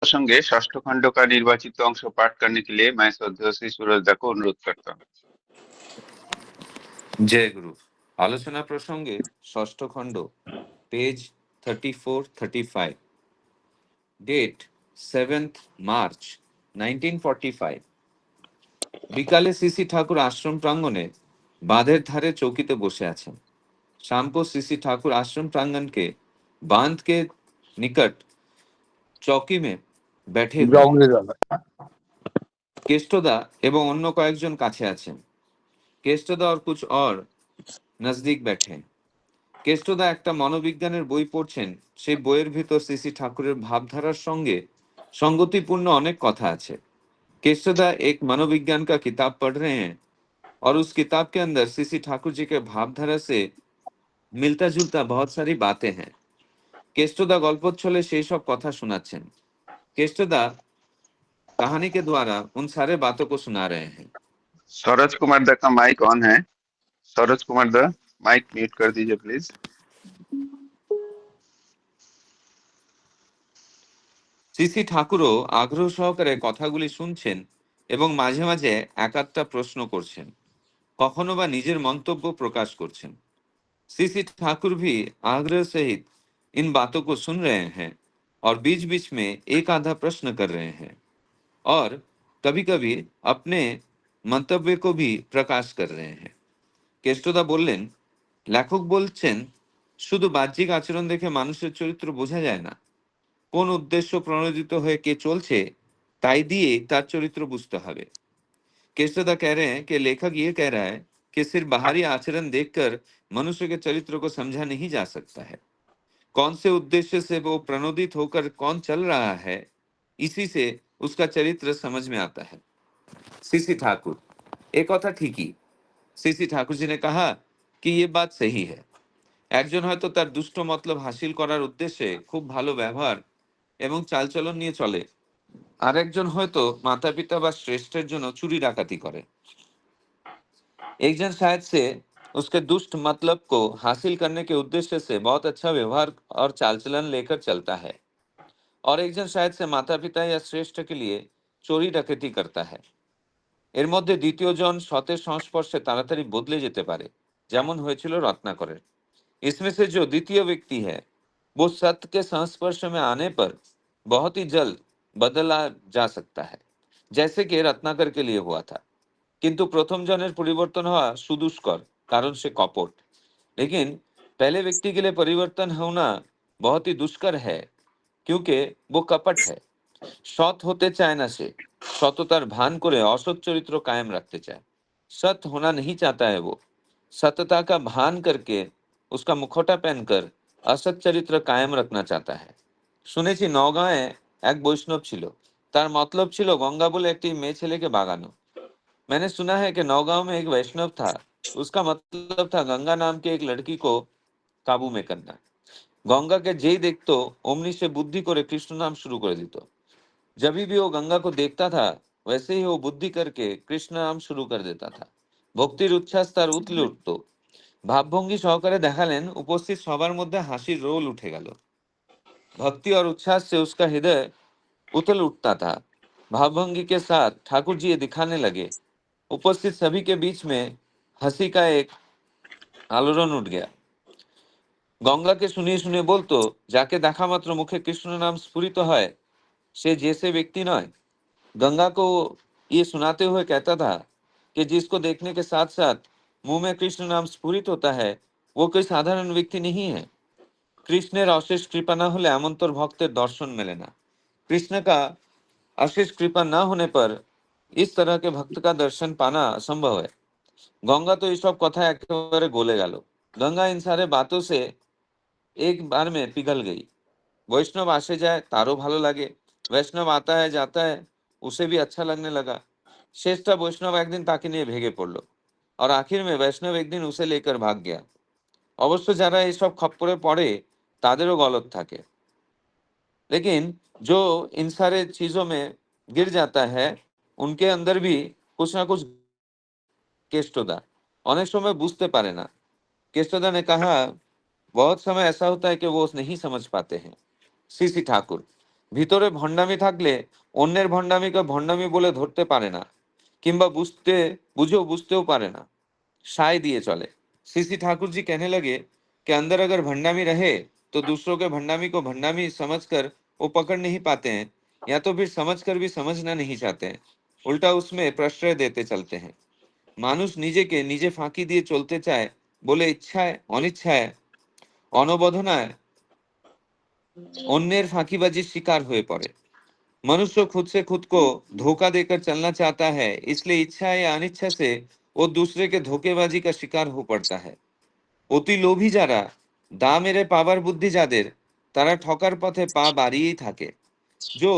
प्रसंगे षष्ठ खंड का निर्वाचित अंश पाठ करने के लिए मैं श्रद्धेय श्री सूरजदा को अनुरोध करता हूँ। जय गुरु। आलोचना प्रसंगे षष्ठ खंड, पेज 34-35, डेट 7th March 1945। বিকালে সিসি ঠাকুর আশ্রম প্রাঙ্গণে বাঁধের ধারে চৌকিতে বসে আছেন। शाम को सीसी ठाकुर आश्रम प्रांगण के बांध के निकट चौकी में बैठे हुए केष्टदा एवं अन्य कয়েকজন কাছে আছেন। केष्टदा और कुछ और नजदीक बैठे हैं। কেষ্টদা একটা মনোবিজ্ঞানের বই পড়ছেন। সেই বইয়ের ভিতর সিসি ঠাকুরের ভাবধারার সঙ্গে संगतिपूर्ण अनेक कथा আছে। केष्टदा एक मनोविज्ञान का किताब पढ़ रहे हैं और उस किताब के अंदर सीसी ठाकुर जी के भावधारा से मिलता जुलता बहुत सारी बातें हैं। केष्टदा गल्पोच्छले সেই সব কথা শোনাচ্ছেন। केष्टदा कहानी के द्वारा उन सारे बातों को सुना रहे हैं। सरोज कुमार दा का माइक ऑन है। सरोज कुमार दा, माइक म्यूट कर दीजिए प्लीज। সিসি ঠাকুরও আগ্রহ সহকারে কথাগুলি শুনছেন এবং মাঝে মাঝে এক একটা প্রশ্ন করছেন, কখনো বা নিজের মন্তব্য प्रकाश করছেন। सीसी ठाकुर भी आग्रह सहित इन बातों को सुन रहे हैं और बीच बीच में एक आधा प्रश्न कर रहे हैं और कभी कभी अपने मंतव्य को भी प्रकाश कर रहे हैं। কেষ্টদা বললেন, লেখক বলছেন শুধু বাহ্যিক আচরণ দেখে মানুষের চরিত্র বোঝা যায় না। কোন উদ্দেশ্য প্রণোদিত হয়ে কে চলছে তাই দিয়ে তার চরিত্র বুঝতে হবে। केष्टदा कह रहे हैं कि लेखक ये कह रहा है कि सिर्फ बाहरी आचरण देखकर मनुष्य के चरित्र को समझा नहीं जा सकता है। कौन से उद्देश्य से वो प्रणोदित होकर कौन चल रहा है, इसी से उसका चरित्र समझ में आता है। सीसी ठाकुर, एक कथा ठीक ही। सीसी ठाकुर जी ने कहा कि ये बात सही है। একজন হয়তো তার দুষ্ট মতলব হাসিল করার উদ্দেশ্যে খুব ভালো ব্যবহার এবং চালচলন নিয়ে চলে, আরেকজন হয়তো মাতা-পিতা বা শ্রেষ্ঠের জন্য চুরি ডাকাতি করে। एक जन शायद से उसके दुष्ट मतलब को हासिल करने के उद्देश्य से बहुत अच्छा व्यवहार और चाल चलन लेकर चलता है और एक जन शायद से माता पिता या श्रेष्ठ के लिए चोरी डकैती करता है। এর মধ্যে দ্বিতীয় জন সতের সংস্পর্শে তাড়াতাড়ি বদলে যেতে পারে, যেমন হয়েছিল रत्नाकरेर। इसमें से जो द्वितीय व्यक्ति है वो सत्य के संस्पर्श में आने पर बहुत ही जल्द बदला जा सकता है, जैसे कि रत्नाकर के लिए हुआ था। किंतु प्रथम जনের परिवर्तन हुआ सुदुष्कर, कारण से कपट। लेकिन पहले व्यक्ति के लिए परिवर्तन होना बहुत ही दुष्कर है, क्योंकि वो कपट है। সৎ होते चाय ना से सततार भान करे असत चरित्र कायम रखते चाय। सत होना नहीं चाहता है वो, सतता का भान करके उसका मुखौटा पहनकर असत चरित्र कायम रखना चाहता है। শুনেছি নওগাঁয়ে এক বৈষ্ণব ছিল, তার মতলব ছিল গঙ্গা বলে একটি মেয়ে ছেলেকে বাগানো। मैंने सुना है कि नौगांव में एक वैष्णव था, उसका मतलब था गंगा नाम की एक लड़की को काबू में करना। गंगा के जेई देखतो ओमनी से बुद्धि करे कृष्ण नाम शुरू कर दितो। जब भी वो गंगा को देखता था वैसे ही वो बुद्धि करके कृष्ण नाम शुरू कर देता था। भक्तिर उच्छ्वास तार उतले उठतो। भावभंगी सहकारे देखालेन उपस्थित सबार मध्य हासिर रोल उठे गेल। भक्ति और उच्छ्वास से उसका हृदय उथल उठता था। भावभंगी के साथ ठाकुर जी ये दिखाने लगे। उपस्थित सभी के बीच में हंसी का एक आलोड़न उठ गया। गंगा के सुनिए सुनिए बोलतो, जाके देखा मात्र मुखे कृष्ण नाम स्फुरित है से जैसे व्यक्ति नय। गंगा को ये सुनाते हुए कहता था कि जिसको देखने के साथ साथ मुंह में कृष्ण नाम स्फुरित होता है वो कोई साधारण व्यक्ति नहीं है। कृष्णेर अशेष कृपा न होले एमंतर भक्तेर दर्शन मिले ना। कृष्ण का अशेष कृपा न होने पर इस तरह के भक्त का दर्शन पाना असंभव है। गंगा तो ये सब कथा एकेबारे गले गल। गंगा इन सारे बातों से एक बार में पिघल गई। वैष्णव आसे जाए तारो भालो लगे, वैष्णव आता है जाता है उसे भी अच्छा लगने लगा। शेषटा वैष्णव एक दिन ताके निये भेगे पड़लो और आखिर में वैष्णव एक दिन उसे लेकर भाग गया। अवश्य जारा ये सब खप्परे पड़े तादेरो गलत थाके, लेकिन जो इन सारे चीजों में गिर जाता है उनके अंदर भी कुछ ना कुछ। केष्टदा अनेक समय बुझते पारे ना। केष्टदा ने कहा, बहुत समय ऐसा होता है कि वो नहीं समझ पाते हैं। सीसी ठाकुर, ভিতরে ভণ্ডামি থাকলে অন্যের ভণ্ডামিকে ভণ্ডামি বলে ধরতে পারে না, किंबा बुझतेও पारे ना, साय दिए चले। सीसी ठाकुर जी कहने लगे कि अंदर अगर भंडामी रहे तो दूसरों के भंडामी को भंडामी समझकर वो पकड़ नहीं पाते हैं, या तो फिर समझकर भी समझना नहीं चाहते हैं, उल्टा उसमें प्रश्रय देते चलते हैं। मानुष निजे के निजे फांकी दिए चलते चाहे बोले इच्छाয় অনিচ্ছায় অনবধনায় अन्येर फांकीबाजी शिकार हुए पड़े। मनुष्य खुद से खुद को धोखा देकर चलना चाहता है, इसलिए इच्छा या अनिच्छा से वो दूसरे के धोखेबाजी का शिकार हो पड़ता है। অতি লোভী যারা, দা মেরে পাবার বুদ্ধি যাদের, তারা ঠকার পথে পা বাড়িয়েই থাকে। जो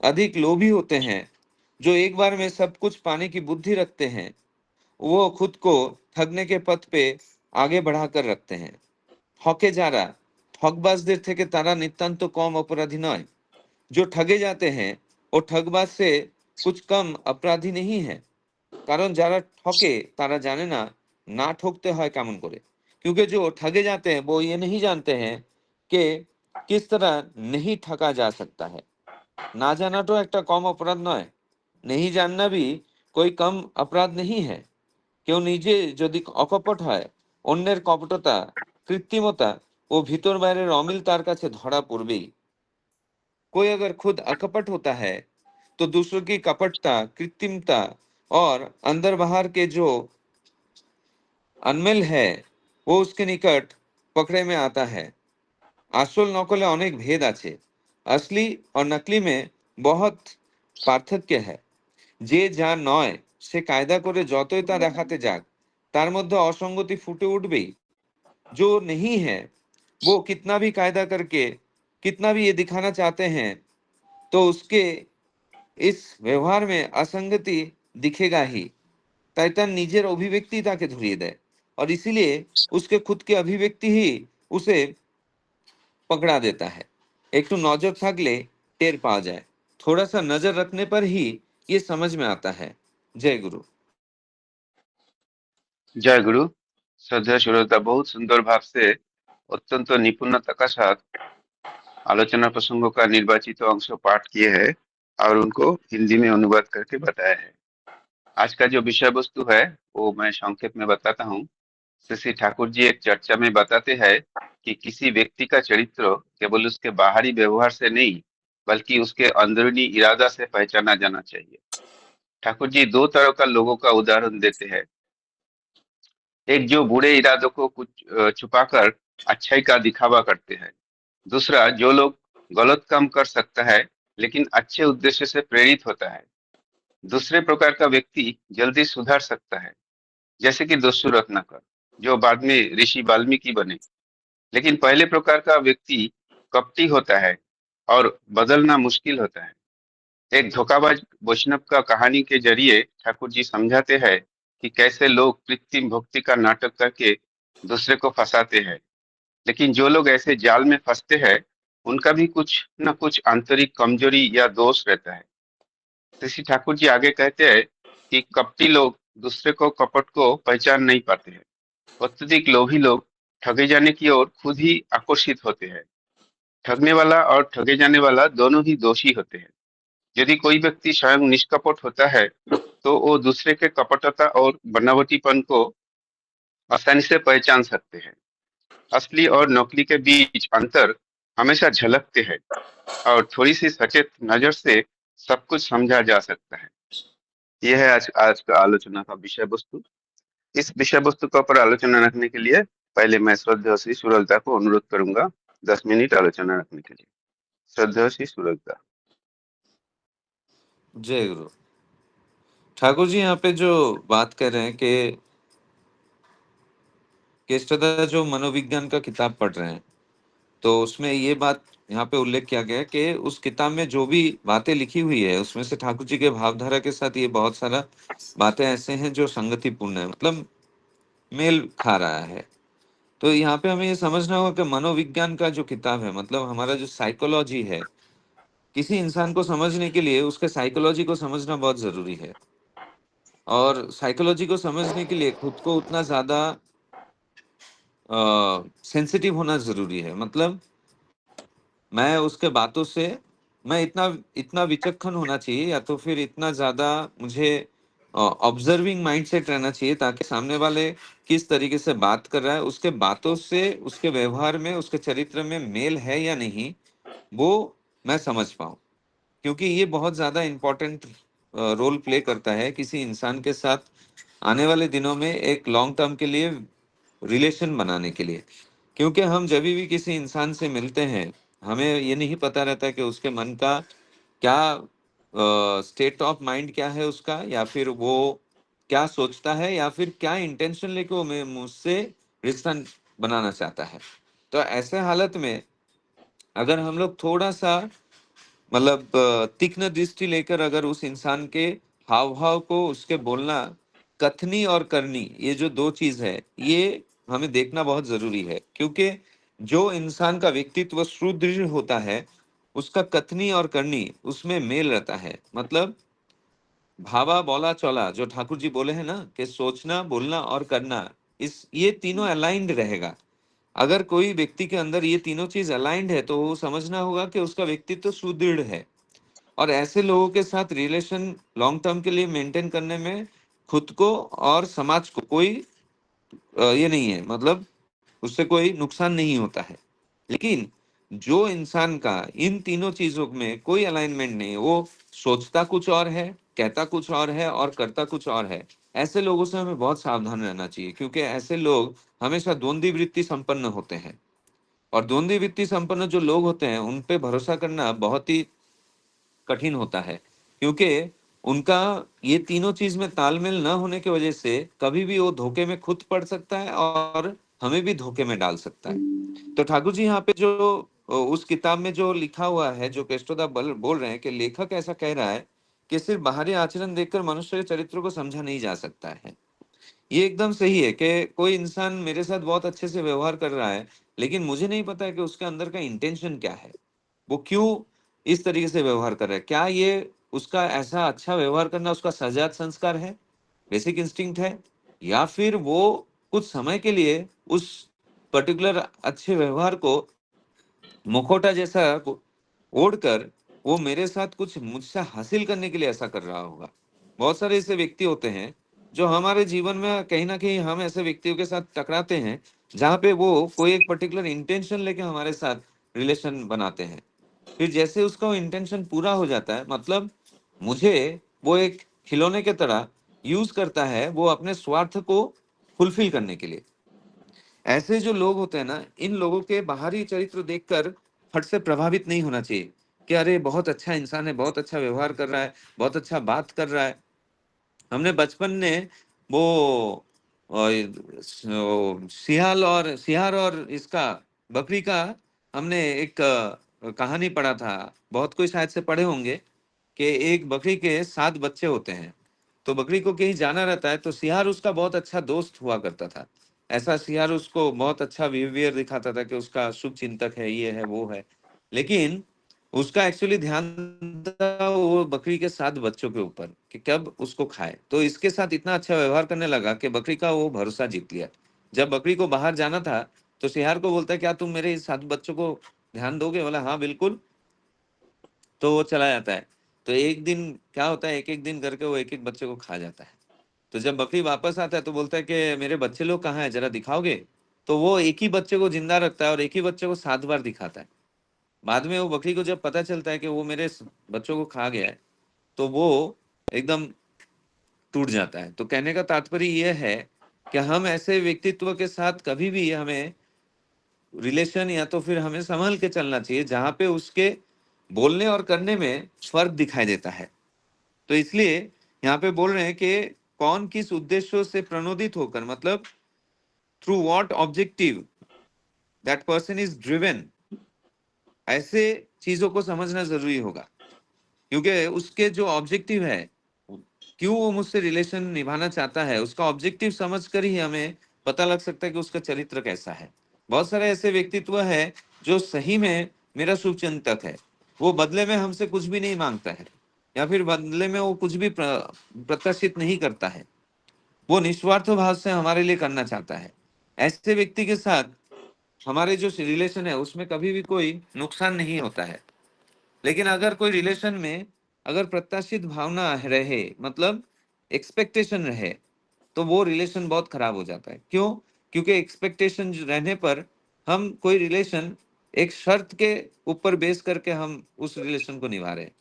अधिक लोभी होते हैं, जो एक बार में सब कुछ पाने की बुद्धि रखते हैं, वो खुद को ठगने के पथ पे आगे बढ़ाकर रखते हैं। ठके যারা, ठगबाजদের থেকে তারা নিতান্ত কম অপরাধী নয়। जो ठगे जाते हैं वो ठगबाज से कुछ कम अपराधी नहीं है। कारण যারা ঠকে তারা জানে না না ঠকতে হয় কেমন করে। क्योंकि जो ठगे जाते हैं वो ये नहीं जानते हैं कि किस तरह नहीं ठगा जा सकता है। ना जाना तो একটা কম অপরাধ নয়, नहीं जानना भी कोई कम अपराध नहीं है। কেউ নিজে যদি অকপট হয়, অন্যের কপটতা, কৃত্রিমতা ও ভিতর বাইরের অমিল তার কাছে ধরা পড়বেই। कोई अगर खुद अकपट होता है तो दूसरों की कपटता, कृत्रिमता और अंदर बाहर के जो अनमेल है वो उसके निकट पकड़े में आता है। আসল নকলে অনেক ভেদ আছে, असली और नकली में बहुत পার্থক্য है। যে যা নয় সে কায়দা করে যতই তা দেখাতে যাক, তার মধ্যে অসঙ্গতি ফুটে উঠবেই। जो नहीं है वो कितना भी कायदा करके कितना भी ये दिखाना चाहते हैं तो उसके इस व्यवहार में असंगति दिखेगा ही। তাই তার নিজের অভিব্যক্তি তাকে ধরিয়ে দেয়, और इसीलिए उसके खुद के अभिव्यक्ति ही उसे पकड़ा देता है। একটু नजर থাকলে টের पाया जाए, थोड़ा सा नजर रखने पर ही ये समझ में आता है। जय गुरु। जय गुरु। श्रद्धा श्रोता बहुत सुंदर भाव से अत्यंत निपुणता का साथ आलोचना प्रसंगों का निर्वाचित अंश पाठ किए हैं और उनको हिंदी में अनुवाद करके बताया है। आज का जो विषय वस्तु है वो मैं संक्षेप में बताता हूँ। श्री ठाकुर जी एक चर्चा में बताते हैं कि किसी व्यक्ति का चरित्र केवल उसके बाहरी व्यवहार से नहीं बल्कि उसके अंदरूनी इरादा से पहचाना जाना चाहिए। ठाकुर जी दो तरह का लोगों का उदाहरण देते हैं। एक जो बुरे इरादों को कुछ छुपाकर अच्छाई का दिखावा करते हैं। दूसरा जो लोग गलत काम कर सकता है लेकिन अच्छे उद्देश्य से प्रेरित होता है। दूसरे प्रकार का व्यक्ति जल्दी सुधार सकता है, जैसे कि दस्यु रत्नाकर जो बाद में ऋषि वाल्मीकि बने। लेकिन पहले प्रकार का व्यक्ति कपटी होता है और बदलना मुश्किल होता है। एक धोखाबाज वैष्णव का कहानी के जरिए ठाकुर जी समझाते हैं कि कैसे लोग कृत्रिम भक्ति का नाटक करके दूसरे को फंसाते हैं। लेकिन जो लोग ऐसे जाल में फंसते हैं उनका भी कुछ न कुछ आंतरिक कमजोरी या दोष रहता है। श्री ठाकुर जी आगे कहते हैं कि कपटी लोग दूसरे को कपट को पहचान नहीं पाते हैं। अत्यधिक लोभी लोग ठगे जाने की ओर खुद ही आकर्षित होते हैं। ठगने वाला और ठगे जाने वाला दोनों ही दोषी होते हैं। यदि कोई व्यक्ति स्वयं निष्कपट होता है तो वो दूसरे के कपटता और बनावटीपन को आसानी से पहचान सकते हैं। असली और नकली के बीच अंतर हमेशा झलकते हैं और थोड़ी सी सचेत नजर से सब कुछ समझा जा सकता है। यह है आज आज का आलोचना का विषय वस्तु। इस विषय वस्तु के ऊपर आलोचना रखने के लिए पहले मैं श्रद्धा श्री सुरलता को अनुरोध करूंगा 10 मिनट आलोचना रखने के लिए। श्रद्धा श्री सुरलता। जय गुरु। ठाकुर जी यहाँ पे जो बात कर रहे हैं कि केष्टदा जो मनोविज्ञान का किताब पढ़ रहे हैं, तो उसमें ये बात यहाँ पे उल्लेख किया गया है कि उस किताब में जो भी बातें लिखी हुई है उसमें से ठाकुर जी के भावधारा के साथ ये बहुत सारा बातें ऐसे हैं जो संगतिपूर्ण है, मतलब मेल खा रहा है। तो यहाँ पे हमें ये समझना होगा कि मनोविज्ञान का जो किताब है, मतलब हमारा जो साइकोलॉजी है, किसी इंसान को समझने के लिए उसके साइकोलॉजी को समझना बहुत जरूरी है। और साइकोलॉजी को समझने के लिए खुद को उतना ज्यादा सेंसिटिव होना जरूरी है। मतलब मैं उसके बातों से मैं इतना इतना विचक्षण होना चाहिए, या तो फिर इतना ज्यादा मुझे ऑब्जर्विंग माइंडसेट रहना चाहिए, ताकि सामने वाले किस तरीके से बात कर रहा है, उसके बातों से, उसके व्यवहार में, उसके चरित्र में मेल है या नहीं, वो मैं समझ पाऊं। क्योंकि ये बहुत ज्यादा इम्पोर्टेंट रोल प्ले करता है किसी इंसान के साथ आने वाले दिनों में एक लॉन्ग टर्म के लिए रिलेशन बनाने के लिए। क्योंकि हम जब भी किसी इंसान से मिलते हैं, हमें ये नहीं पता रहता कि उसके मन का क्या स्टेट ऑफ माइंड क्या है उसका, या फिर वो क्या सोचता है, या फिर क्या इंटेंशन लेके वो मुझसे रिश्ता बनाना चाहता है। तो ऐसे हालत में अगर हम लोग थोड़ा सा मतलब तीक्ष्ण दृष्टि लेकर अगर उस इंसान के हाव भाव को, उसके बोलना, कथनी और करनी, ये जो दो चीज है, ये हमें देखना बहुत जरूरी है। क्योंकि जो इंसान का व्यक्तित्व सुदृढ़ होता है, उसका कथनी और करनी उसमें मेल रहता है। मतलब भावा बोला चौला, जो ठाकुर जी बोले हैं ना, कि सोचना, बोलना और करना, इस ये तीनों अलाइंड रहेगा। अगर कोई व्यक्ति के अंदर ये तीनों चीज अलाइंड है, तो वो समझना होगा कि उसका व्यक्तित्व सुदृढ़ है। और ऐसे लोगों के साथ रिलेशन लॉन्ग टर्म के लिए मेंटेन करने में खुद को और समाज को कोई ये नहीं है, मतलब उससे कोई नुकसान नहीं होता है। लेकिन जो इंसान का इन तीनों चीजों में कोई अलाइनमेंट नहीं है, वो सोचता कुछ और है, कहता कुछ और है और करता कुछ और है, ऐसे लोगों से हमें बहुत सावधान रहना चाहिए। क्योंकि ऐसे लोग हमेशा द्वंद्वी वृत्ति संपन्न होते हैं। और द्वंद्वी वृत्ति संपन्न जो लोग होते हैं, उन पे भरोसा करना बहुत ही कठिन होता है। क्योंकि उनका ये तीनों चीज में तालमेल न होने की वजह से कभी भी वो धोखे में खुद पड़ सकता है और हमें भी धोखे में डाल सकता है। तो ठाकुर जी यहाँ पे जो उस किताब में जो लिखा हुआ है, जो केष्टोदा बोल रहे हैं कि लेखक ऐसा कह रहा है कि सिर्फ बाहरी आचरण देखकर मनुष्य के चरित्र को समझा नहीं जा सकता है। ये एकदम सही है कि कोई इंसान मेरे साथ बहुत अच्छे से व्यवहार कर रहा है, लेकिन मुझे नहीं पता है कि उसके अंदर का इंटेंशन क्या है, वो क्यों इस तरीके से व्यवहार कर रहा है। क्या ये उसका ऐसा अच्छा व्यवहार करना उसका सजात संस्कार है, बेसिक इंस्टिंक्ट है, या फिर वो कुछ समय के लिए उस पर्टिकुलर अच्छे व्यवहार को मुखौटा जैसा ओढ़कर वो मेरे साथ कुछ मुझसे हासिल करने के लिए ऐसा कर रहा होगा। बहुत सारे ऐसे व्यक्ति होते हैं जो हमारे जीवन में कहीं ना कहीं हम ऐसे व्यक्तियों के साथ टकराते हैं, जहाँ पे वो कोई एक पर्टिकुलर इंटेंशन लेके हमारे साथ रिलेशन बनाते हैं। फिर जैसे उसका वो इंटेंशन पूरा हो जाता है, मतलब मुझे वो एक खिलौने के तरह यूज करता है, वो अपने स्वार्थ को फुलफिल करने के लिए। ऐसे जो लोग होते हैं ना, इन लोगों के बाहरी चरित्र देखकर फट से प्रभावित नहीं होना चाहिए कि अरे बहुत अच्छा इंसान है, बहुत अच्छा व्यवहार कर रहा है, बहुत अच्छा बात कर रहा है। हमने बचपन में वो सियार और इसका बकरी का हमने एक कहानी पढ़ा था। बहुत कोई शायद से पढ़े होंगे कि एक बकरी के 7 बच्चे होते हैं। तो बकरी को कहीं जाना रहता है, तो सियार उसका बहुत अच्छा दोस्त हुआ करता था। ऐसा सियार उसको बहुत अच्छा बिहेवियर दिखाता था कि उसका शुभ चिंतक है, ये है वो है। लेकिन उसका एक्चुअली ध्यान था वो बकरी के 7 बच्चों के ऊपर कि कब उसको खाए। तो इसके साथ इतना अच्छा व्यवहार करने लगा कि बकरी का वो भरोसा जीत लिया। जब बकरी को बाहर जाना था, तो सियार को बोलता है क्या तुम मेरे इस 7 बच्चों को ध्यान दोगे? बोला हाँ बिल्कुल। तो वो चला जाता है। तो एक दिन क्या होता है, एक एक दिन करके वो एक एक बच्चे को खा जाता है। तो जब बकरी वापस आता है तो बोलता है कि मेरे बच्चे लोग कहाँ हैं, जरा दिखाओगे? तो वो एक ही बच्चे को जिंदा रखता है और एक ही बच्चे को 7 बार दिखाता है। बाद में वो बकरी को जब पता चलता है कि वो मेरे बच्चों को खा गया है, तो वो एकदम टूट जाता है। तो कहने का तात्पर्य यह है कि हम ऐसे व्यक्तित्व के साथ कभी भी हमें रिलेशन, या तो फिर हमें संभल के चलना चाहिए जहां पे उसके बोलने और करने में फर्क दिखाई देता है। तो इसलिए यहाँ पे बोल रहे हैं कि कौन किस उद्देश्यों से प्रणोदित होकर, मतलब through what objective that person is driven, ऐसे चीजों को समझना जरूरी होगा। क्योंकि उसके जो ऑब्जेक्टिव है, क्यों वो मुझसे रिलेशन निभाना चाहता है, उसका ऑब्जेक्टिव समझकर ही हमें पता लग सकता है कि उसका चरित्र कैसा है। बहुत सारे ऐसे व्यक्तित्व है जो सही में मेरा शुभचिंतक है, वो बदले में हमसे कुछ भी नहीं मांगता है, या फिर बदले में वो कुछ भी प्रत्याशित नहीं करता है, वो निस्वार्थ भाव से हमारे लिए करना चाहता है। ऐसे व्यक्ति के साथ हमारे जो रिलेशन है उसमें कभी भी कोई नुकसान नहीं होता है। लेकिन अगर कोई रिलेशन में अगर प्रत्याशित भावना रहे, मतलब एक्सपेक्टेशन रहे, तो वो रिलेशन बहुत खराब हो जाता है। क्यों? क्योंकि एक्सपेक्टेशन रहने पर हम कोई रिलेशन एक शर्त के ऊपर बेस करके हम उस रिलेशन को निभा रहे हैं।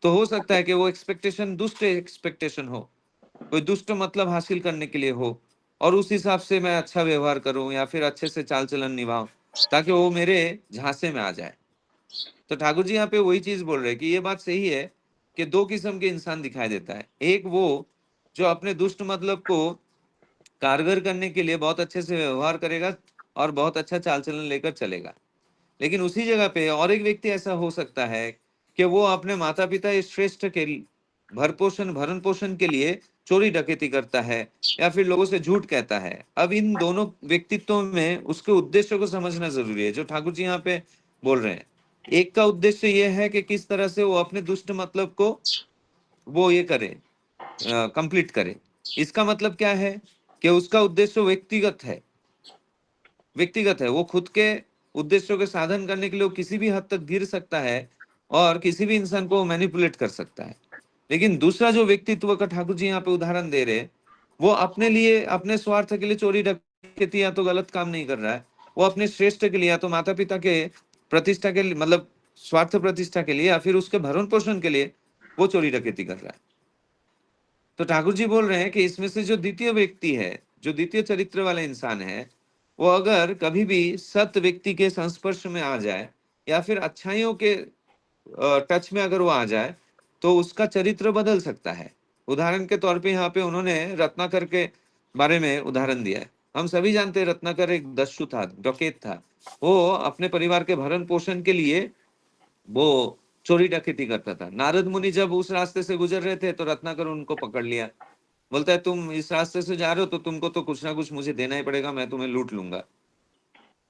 तो हो सकता है कि वो एक्सपेक्टेशन दुष्ट एक्सपेक्टेशन हो, कोई दुष्ट मतलब हासिल करने के लिए हो, और उस हिसाब से मैं अच्छा व्यवहार करूं या फिर अच्छे से चाल चलन निभाऊं ताकि वो मेरे झांसे में आ जाए। तो ठाकुर जी यहाँ पे वही चीज बोल रहे हैं कि ये बात सही है कि दो किस्म के इंसान दिखाई देता है। एक वो जो अपने दुष्ट मतलब को कारगर करने के लिए बहुत अच्छे से व्यवहार करेगा और बहुत अच्छा चाल चलन लेकर चलेगा। लेकिन उसी जगह पे और एक व्यक्ति ऐसा हो सकता है कि वो अपने माता पिता श्रेष्ठ के भरण पोषण के लिए चोरी डकैती करता है या फिर लोगों से झूठ कहता है। अब इन दोनों व्यक्तित्वों में उसके उद्देश्य को समझना जरूरी है, जो ठाकुर जी यहाँ पे बोल रहे हैं। एक का उद्देश्य ये है कि किस तरह से वो अपने दुष्ट मतलब को वो ये करे, कंप्लीट करे। इसका मतलब क्या है कि उसका उद्देश्य व्यक्तिगत है, वो खुद के उद्देश्यों के साधन करने के लिए वो किसी भी हद तक गिर सकता है और किसी भी इंसान को मैनिपुलेट कर सकता है। लेकिन दूसरा जो व्यक्तित्व का ठाकुर जी यहाँ पे उदाहरण दे रहे हैं, वो अपने लिए अपने स्वार्थ के लिए चोरी डकैती या तो गलत काम नहीं कर रहा है, वो अपने श्रेष्ठ के लिए या तो माता पिता के प्रतिष्ठा के लिए, मतलब स्वार्थ प्रतिष्ठा के लिए या फिर उसके भरण पोषण के लिए वो चोरी डकैती कर रहा है। तो ठाकुर जी बोल रहे हैं कि इसमें से जो द्वितीय व्यक्ति है, जो द्वितीय चरित्र वाला इंसान है, वो अगर कभी भी सत व्यक्ति के संस्पर्श में आ जाए या फिर अच्छाइयों के टच में अगर वो आ जाए, तो उसका चरित्र बदल सकता है। उदाहरण के तौर पे यहाँ पे उन्होंने रत्नाकर के बारे में उदाहरण दिया है। हम सभी जानते हैं रत्नाकर एक दस्यु था, डकैत था। वो अपने परिवार के भरण पोषण के लिए वो चोरी डकैती करता था। नारद मुनि जब उस रास्ते से गुजर रहे थे तो रत्नाकर उनको पकड़ लिया, बोलता है तुम इस रास्ते से जा रहे हो तो तुमको तो कुछ ना कुछ मुझे देना ही पड़ेगा, मैं तुम्हें लूट लूंगा।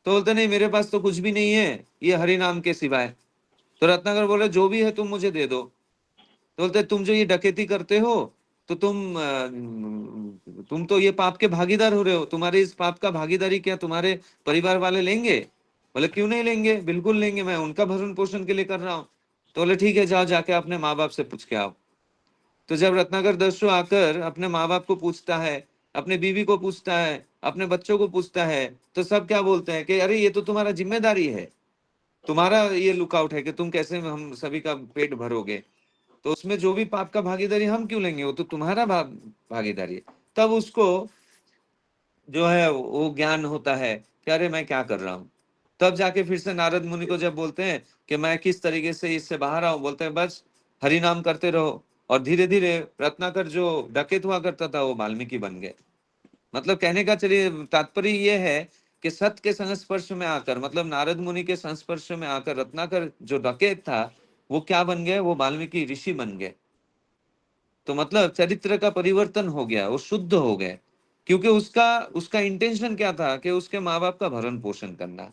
तो बोलते नहीं, मेरे पास तो कुछ भी नहीं है ये हरि नाम के सिवाय। तो रत्नाकर बोले जो भी है तुम मुझे दे दो। तो बोलते तुम जो ये डकैती करते हो तो तुम तो ये पाप के भागीदार हो रहे हो, तुम्हारे इस पाप का भागीदारी क्या तुम्हारे परिवार वाले लेंगे? बोले क्यों नहीं लेंगे, बिल्कुल लेंगे, मैं उनका भरण पोषण के लिए कर रहा हूँ। तो बोले ठीक है, जाओ जाके अपने माँ बाप से पूछ के आओ। तो जब रत्नाकर दस्यु आकर अपने माँ बाप को पूछता है, अपने बीवी को पूछता है, अपने बच्चों को पूछता है, तो सब क्या बोलते हैं कि अरे ये तो तुम्हारा जिम्मेदारी है, तुम्हारा ये लुकआउट है कि तुम कैसे हम सभी का पेट भरोगे, तो उसमें जो भी पाप का भागीदारी हम क्यों लेंगे, वो तो तुम्हारा भागीदारी है। तब उसको जो है वो ज्ञान होता है कि अरे मैं क्या कर रहा हूँ। तब जाके फिर से नारद मुनि को जब बोलते हैं कि मैं किस तरीके से इससे बाहर आऊं, बोलते हैं बस हरि नाम करते रहो। और धीरे धीरे रत्नाकर जो डकैत हुआ करता था वो वाल्मीकि बन गए। मतलब कहने का चलिए तात्पर्य ये है कि सत्य के संस्पर्श में आकर, मतलब नारद मुनि के संस्पर्श में आकर रत्नाकर जो डकैत था वो क्या बन गए, वो वाल्मीकि ऋषि बन गए। तो मतलब चरित्र का परिवर्तन हो गया, वो शुद्ध हो गए, क्योंकि उसका उसका इंटेंशन क्या था कि उसके माँ बाप का भरण पोषण करना।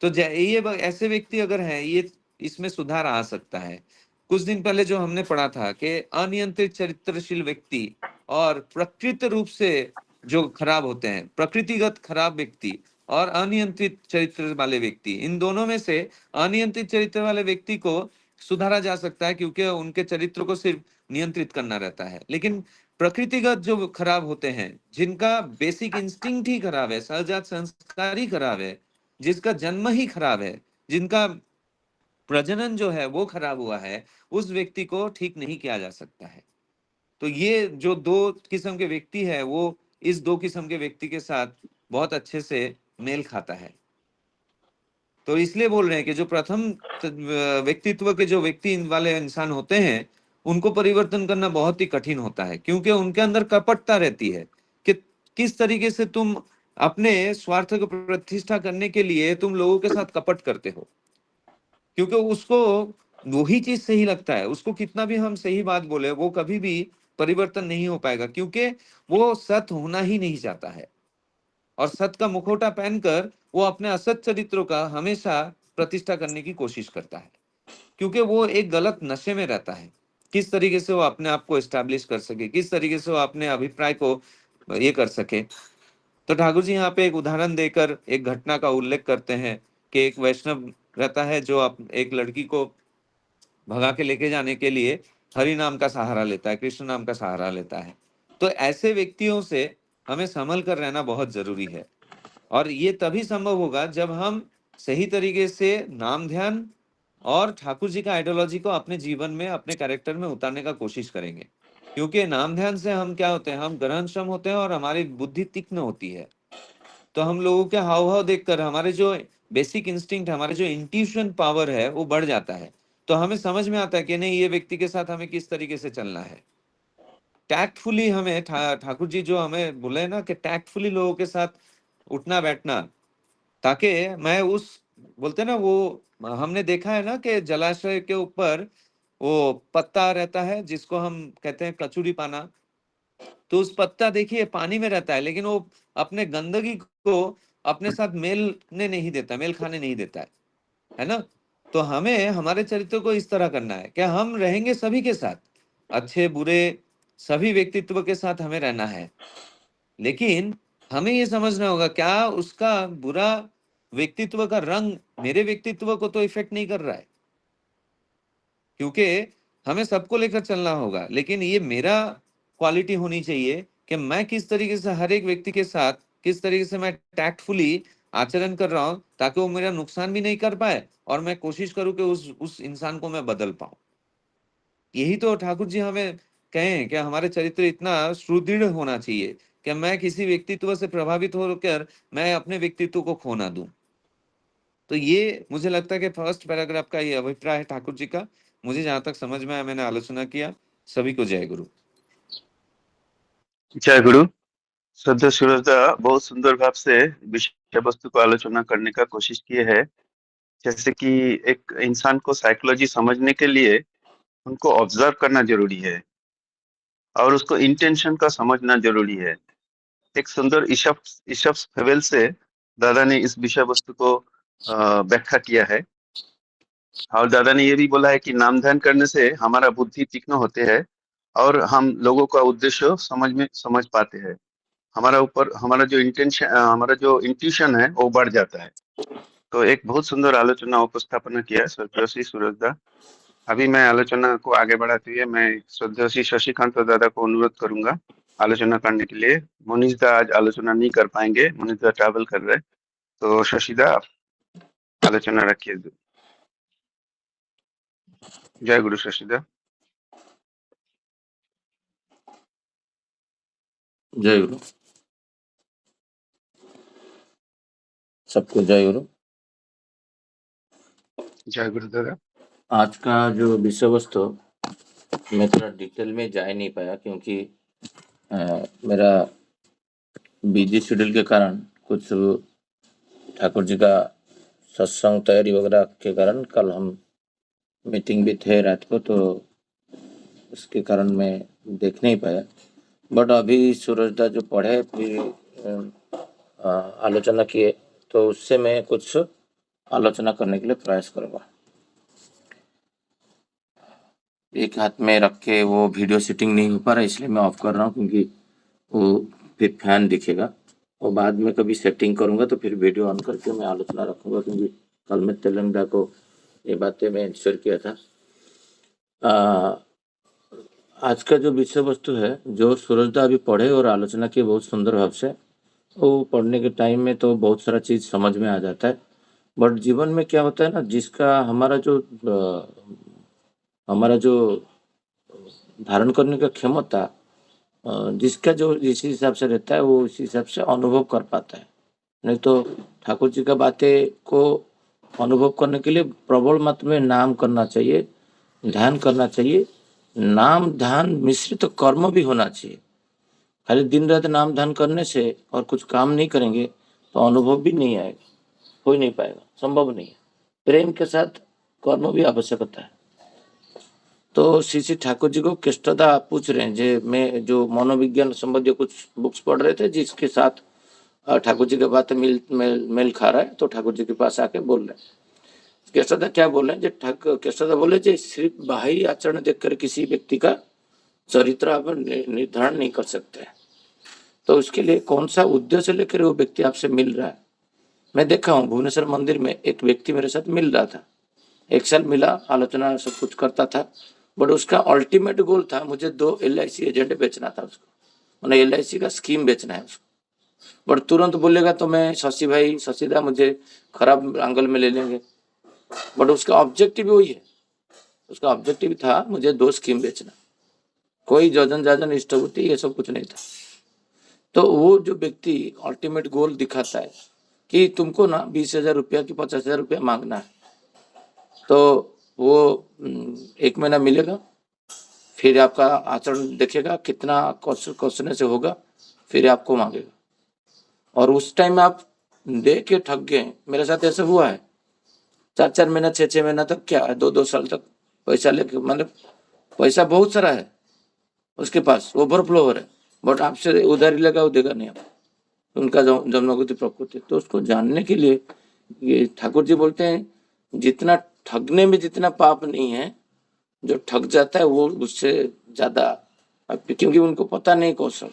तो ऐसे व्यक्ति अगर हैं, ये इसमें सुधार आ सकता है। कुछ दिन पहले जो हमने पढ़ा था कि अनियंत्रित चरित्रशील व्यक्ति और प्रकृत रूप से जो खराब होते हैं, प्रकृतिगत खराब व्यक्ति और अनियंत्रित चरित्र वाले व्यक्ति, इन दोनों में से अनियंत्रित चरित्र वाले व्यक्ति को सुधारा जा सकता है क्योंकि उनके चरित्र को सिर्फ नियंत्रित करना रहता है। लेकिन प्रकृतिगत जो खराब होते हैं, जिनका बेसिक इंस्टिंक्ट ही खराब है, सहजात संस्कार ही खराब है, जिसका जन्म ही खराब है, जिनका प्रजनन जो है वो खराब हुआ है, उस व्यक्ति को ठीक नहीं किया जा सकता है। तो ये जो दो किस्म के व्यक्ति है वो इस दो किस्म के व्यक्ति के साथ बहुत अच्छे से मेल खाता है। तो इसलिए बोल रहे हैं कि जो प्रथम व्यक्तित्व के जो व्यक्ति वाले इंसान होते हैं, उनको परिवर्तन करना बहुत ही कठिन होता है, क्योंकि उनके अंदर कपटता रहती है कि किस तरीके से तुम अपने स्वार्थ को प्रतिष्ठा करने के लिए तुम लोगों के साथ कपट करते हो। क्योंकि उसको वही चीज सही लगता है, उसको कितना भी हम सही बात बोले वो कभी भी परिवर्तन नहीं हो पाएगा, क्योंकि वो सत होना ही नहीं चाहता है। और सत का मुखौटा पहनकर वो अपने असत चरित्रों का हमेशा प्रतिष्ठा करने की कोशिश करता है, क्योंकि वो एक गलत नशे में रहता है। किस तरीके से वो अपने आप को एस्टैब्लिश कर सके, किस तरीके से वो अपने अभिप्राय को ये कर सके। तो ठाकुर जी यहाँ पे एक उदाहरण देकर एक घटना का उल्लेख करते हैं कि एक वैष्णव रहता है जो एक लड़की को भगा के लेके जाने के लिए हरि नाम का सहारा लेता है, कृष्ण नाम का सहारा लेता है। तो ऐसे व्यक्तियों से हमें संभल कर रहना बहुत जरूरी है। और ये तभी संभव होगा जब हम सही तरीके से नाम ध्यान और ठाकुर जी का आइडियोलॉजी को अपने जीवन में, अपने कैरेक्टर में उतारने का कोशिश करेंगे। क्योंकि नाम ध्यान से हम क्या होते हैं, हम ग्रहणक्षम होते हैं और हमारी बुद्धि तीक्ष्ण होती है। तो हम लोगों के हाव भाव देखकर हमारे जो बेसिक इंस्टिंक्ट, हमारे जो इंट्यूशन पावर है वो बढ़ जाता है। तो हमें समझ में आता है कि नहीं, ये व्यक्ति के साथ हमें किस तरीके से चलना है। टैक्टफुली हमें ठाकुर जी जो हमें बोले ना कि टैक्टफुली लोगों के साथ उठना बैठना, ताकि मैं उस, बोलते ना वो, हमने देखा है ना कि जलाशय के ऊपर वो पत्ता रहता है जिसको हम कहते हैं कचूरी पाना। तो उस पत्ता देखिए पानी में रहता है, लेकिन वो अपने गंदगी को अपने साथ मेलने नहीं देता, मेल खाने नहीं देता है ना। तो हमें हमारे चरित्र को इस तरह करना है कि हम रहेंगे सभी के साथ, अच्छे बुरे सभी व्यक्तित्व के साथ हमें रहना है। लेकिन हमें ये समझना होगा क्या उसका बुरा व्यक्तित्व का रंग मेरे व्यक्तित्व को तो इफेक्ट नहीं कर रहा है। क्योंकि हमें सबको लेकर चलना होगा, लेकिन ये मेरा क्वालिटी होनी चाहिए कि मैं किस तरीके से हर एक व्यक्ति के साथ, किस तरीके से मैं टैक्टफुली आचरण कर रहा हूं, ताकि वो मेरा नुकसान भी नहीं कर पाए और मैं कोशिश करूं कि उस इंसान को मैं बदल पाऊं। यही तो ठाकुर जी हमें कहें कि हमारे चरित्र इतना सुदृढ़ होना चाहिए कि मैं किसी व्यक्तित्व से प्रभावित होकर मैं अपने व्यक्तित्व को खो ना दूं। तो ये मुझे लगता है कि फर्स्ट पैराग्राफ का ये अभिप्राय है ठाकुर जी का। मुझे जहां तक समझ में आया मैंने आलोचना किया। सभी को जय गुरु। जय गुरु। श्रद्धा सूरजदा बहुत सुंदर भाव से विषय वस्तु को आलोचना करने का कोशिश किए है। जैसे कि एक इंसान को साइकोलॉजी समझने के लिए उनको ऑब्जर्व करना जरूरी है और उसको इंटेंशन का समझना जरूरी है। एक सुंदर ईशप्स फेबल से दादा ने इस विषय वस्तु को व्याख्या किया है। और दादा ने ये भी बोला है कि नाम ध्यान करने से हमारा बुद्धि तीक्ष्ण होते हैं और हम लोगों का उद्देश्य समझ पाते हैं। हमारा ऊपर हमारा जो इंटेंशन, हमारा जो इंट्यूशन है वो बढ़ जाता है। तो एक बहुत सुंदर आलोचना उपस्थापना किया श्रद्धाश्री सूरजदा। अभी मैं आलोचना को आगे बढ़ाते हुए मैं श्रद्धाश्री शशिकांत दादा को अनुरोध करूंगा आलोचना करने के लिए। मुनीष दा आज आलोचना नहीं कर पाएंगे, मुनीष दा ट्रैवल कर रहे हैं। तो शशिदा आप आलोचना रखिए। जय गुरु शशिदा। जय गुरु। सबको जय गुरु। जय गुरु दादा। आज का जो विषय वस्तु मैं थोड़ा डिटेल में जा ही नहीं पाया क्योंकि मेरा बिजी शेड्यूल के कारण कुछ ठाकुर जी का सत्संग तैयारी वगैरह के कारण कल हम मीटिंग भी थे रात को, तो उसके कारण मैं देख नहीं पाया। बट अभी सूरजदा जो पढ़े फिर आलोचना किए तो उससे मैं कुछ आलोचना करने के लिए प्रयास करूँगा। एक हाथ में रख के वो वीडियो सेटिंग नहीं हो पा रहा, इसलिए मैं ऑफ कर रहा हूँ क्योंकि वो फिर फैन दिखेगा और बाद में कभी सेटिंग करूँगा तो फिर वीडियो ऑन करके मैं आलोचना रखूँगा, क्योंकि कल मैं तेलंगा को ये बातें मैं शेयर किया था। आज का जो विषय वस्तु है जो सूरजदा अभी पढ़े और आलोचना की बहुत सुंदर भाव से, वो पढ़ने के टाइम में तो बहुत सारा चीज़ समझ में आ जाता है। बट जीवन में क्या होता है ना, जिसका हमारा जो धारण करने का क्षमता जिसका जो जिस हिसाब से रहता है वो उस हिसाब से अनुभव कर पाता है। नहीं तो ठाकुर जी का बातें को अनुभव करने के लिए प्रबल मात्रा में नाम करना चाहिए, ध्यान करना चाहिए। नाम ध्यान मिश्रित तो कर्म भी होना चाहिए। खाली दिन रात नाम ध्यान करने से और कुछ काम नहीं करेंगे तो अनुभव भी नहीं आएगा, हो ही नहीं पाएगा, संभव नहीं है। प्रेम के साथ कर्म भी आवश्यकता है। तो श्री ठाकुर जी को कृष्णदा पूछ रहे हैं, जे मैं जो मनोविज्ञान संबंधी कुछ बुक्स पढ़ रहे थे जिसके साथ ठाकुर जी के बात मेल खा रहा है, तो ठाकुर जी के पास आके बोल रहे हैं। कृष्णदा क्या बोल रहे हैं, कृष्णदा बोले जो सिर्फ बाह्य आचरण देखकर किसी व्यक्ति का चरित्र आप निर्धारण नहीं कर सकते। तो उसके लिए कौन सा उद्देश्य लेकर वो व्यक्ति आपसे मिल रहा है। मैं देखा हूँ भुवनेश्वर मंदिर में एक व्यक्ति मेरे साथ मिल रहा था, 1 साल मिला, आलोचना सब कुछ करता था, बट उसका अल्टीमेट गोल था मुझे 2 LIC एजेंट बेचना था उसको, मैंने LIC का स्कीम बेचना है उसको। बट तुरंत बोलेगा तो मैं शशिदा मुझे खराब एंगल में ले लेंगे, बट उसका ऑब्जेक्टिव वही है, उसका ऑब्जेक्टिव था मुझे 2 स्कीम बेचना, कोई जोजन जाजन इष्टवृत्ति ये सब कुछ नहीं था। तो वो जो व्यक्ति अल्टीमेट गोल दिखाता है कि तुमको ना 20,000 रुपया की 50,000 रुपया मांगना है, तो वो 1 महीना मिलेगा, फिर आपका आचरण देखेगा कितना क्वेश्चन से होगा, फिर आपको मांगेगा, और उस टाइम आप दे के ठग गए। मेरे साथ ऐसा हुआ है, 4-4 महीना 6-6 महीना तक, क्या है 2-2 साल तक पैसा लेके, मतलब पैसा बहुत सारा है उसके पास, ओवरफ्लो हो रहा है, बट आपसे उधारी लगा वो देगा नहीं आप, उनका जन्मगति प्रकृति। तो उसको जानने के लिए ये ठाकुर जी बोलते हैं जितना ठगने में जितना पाप नहीं है, जो ठग जाता है वो उससे ज्यादा, क्योंकि उनको पता नहीं कौशल,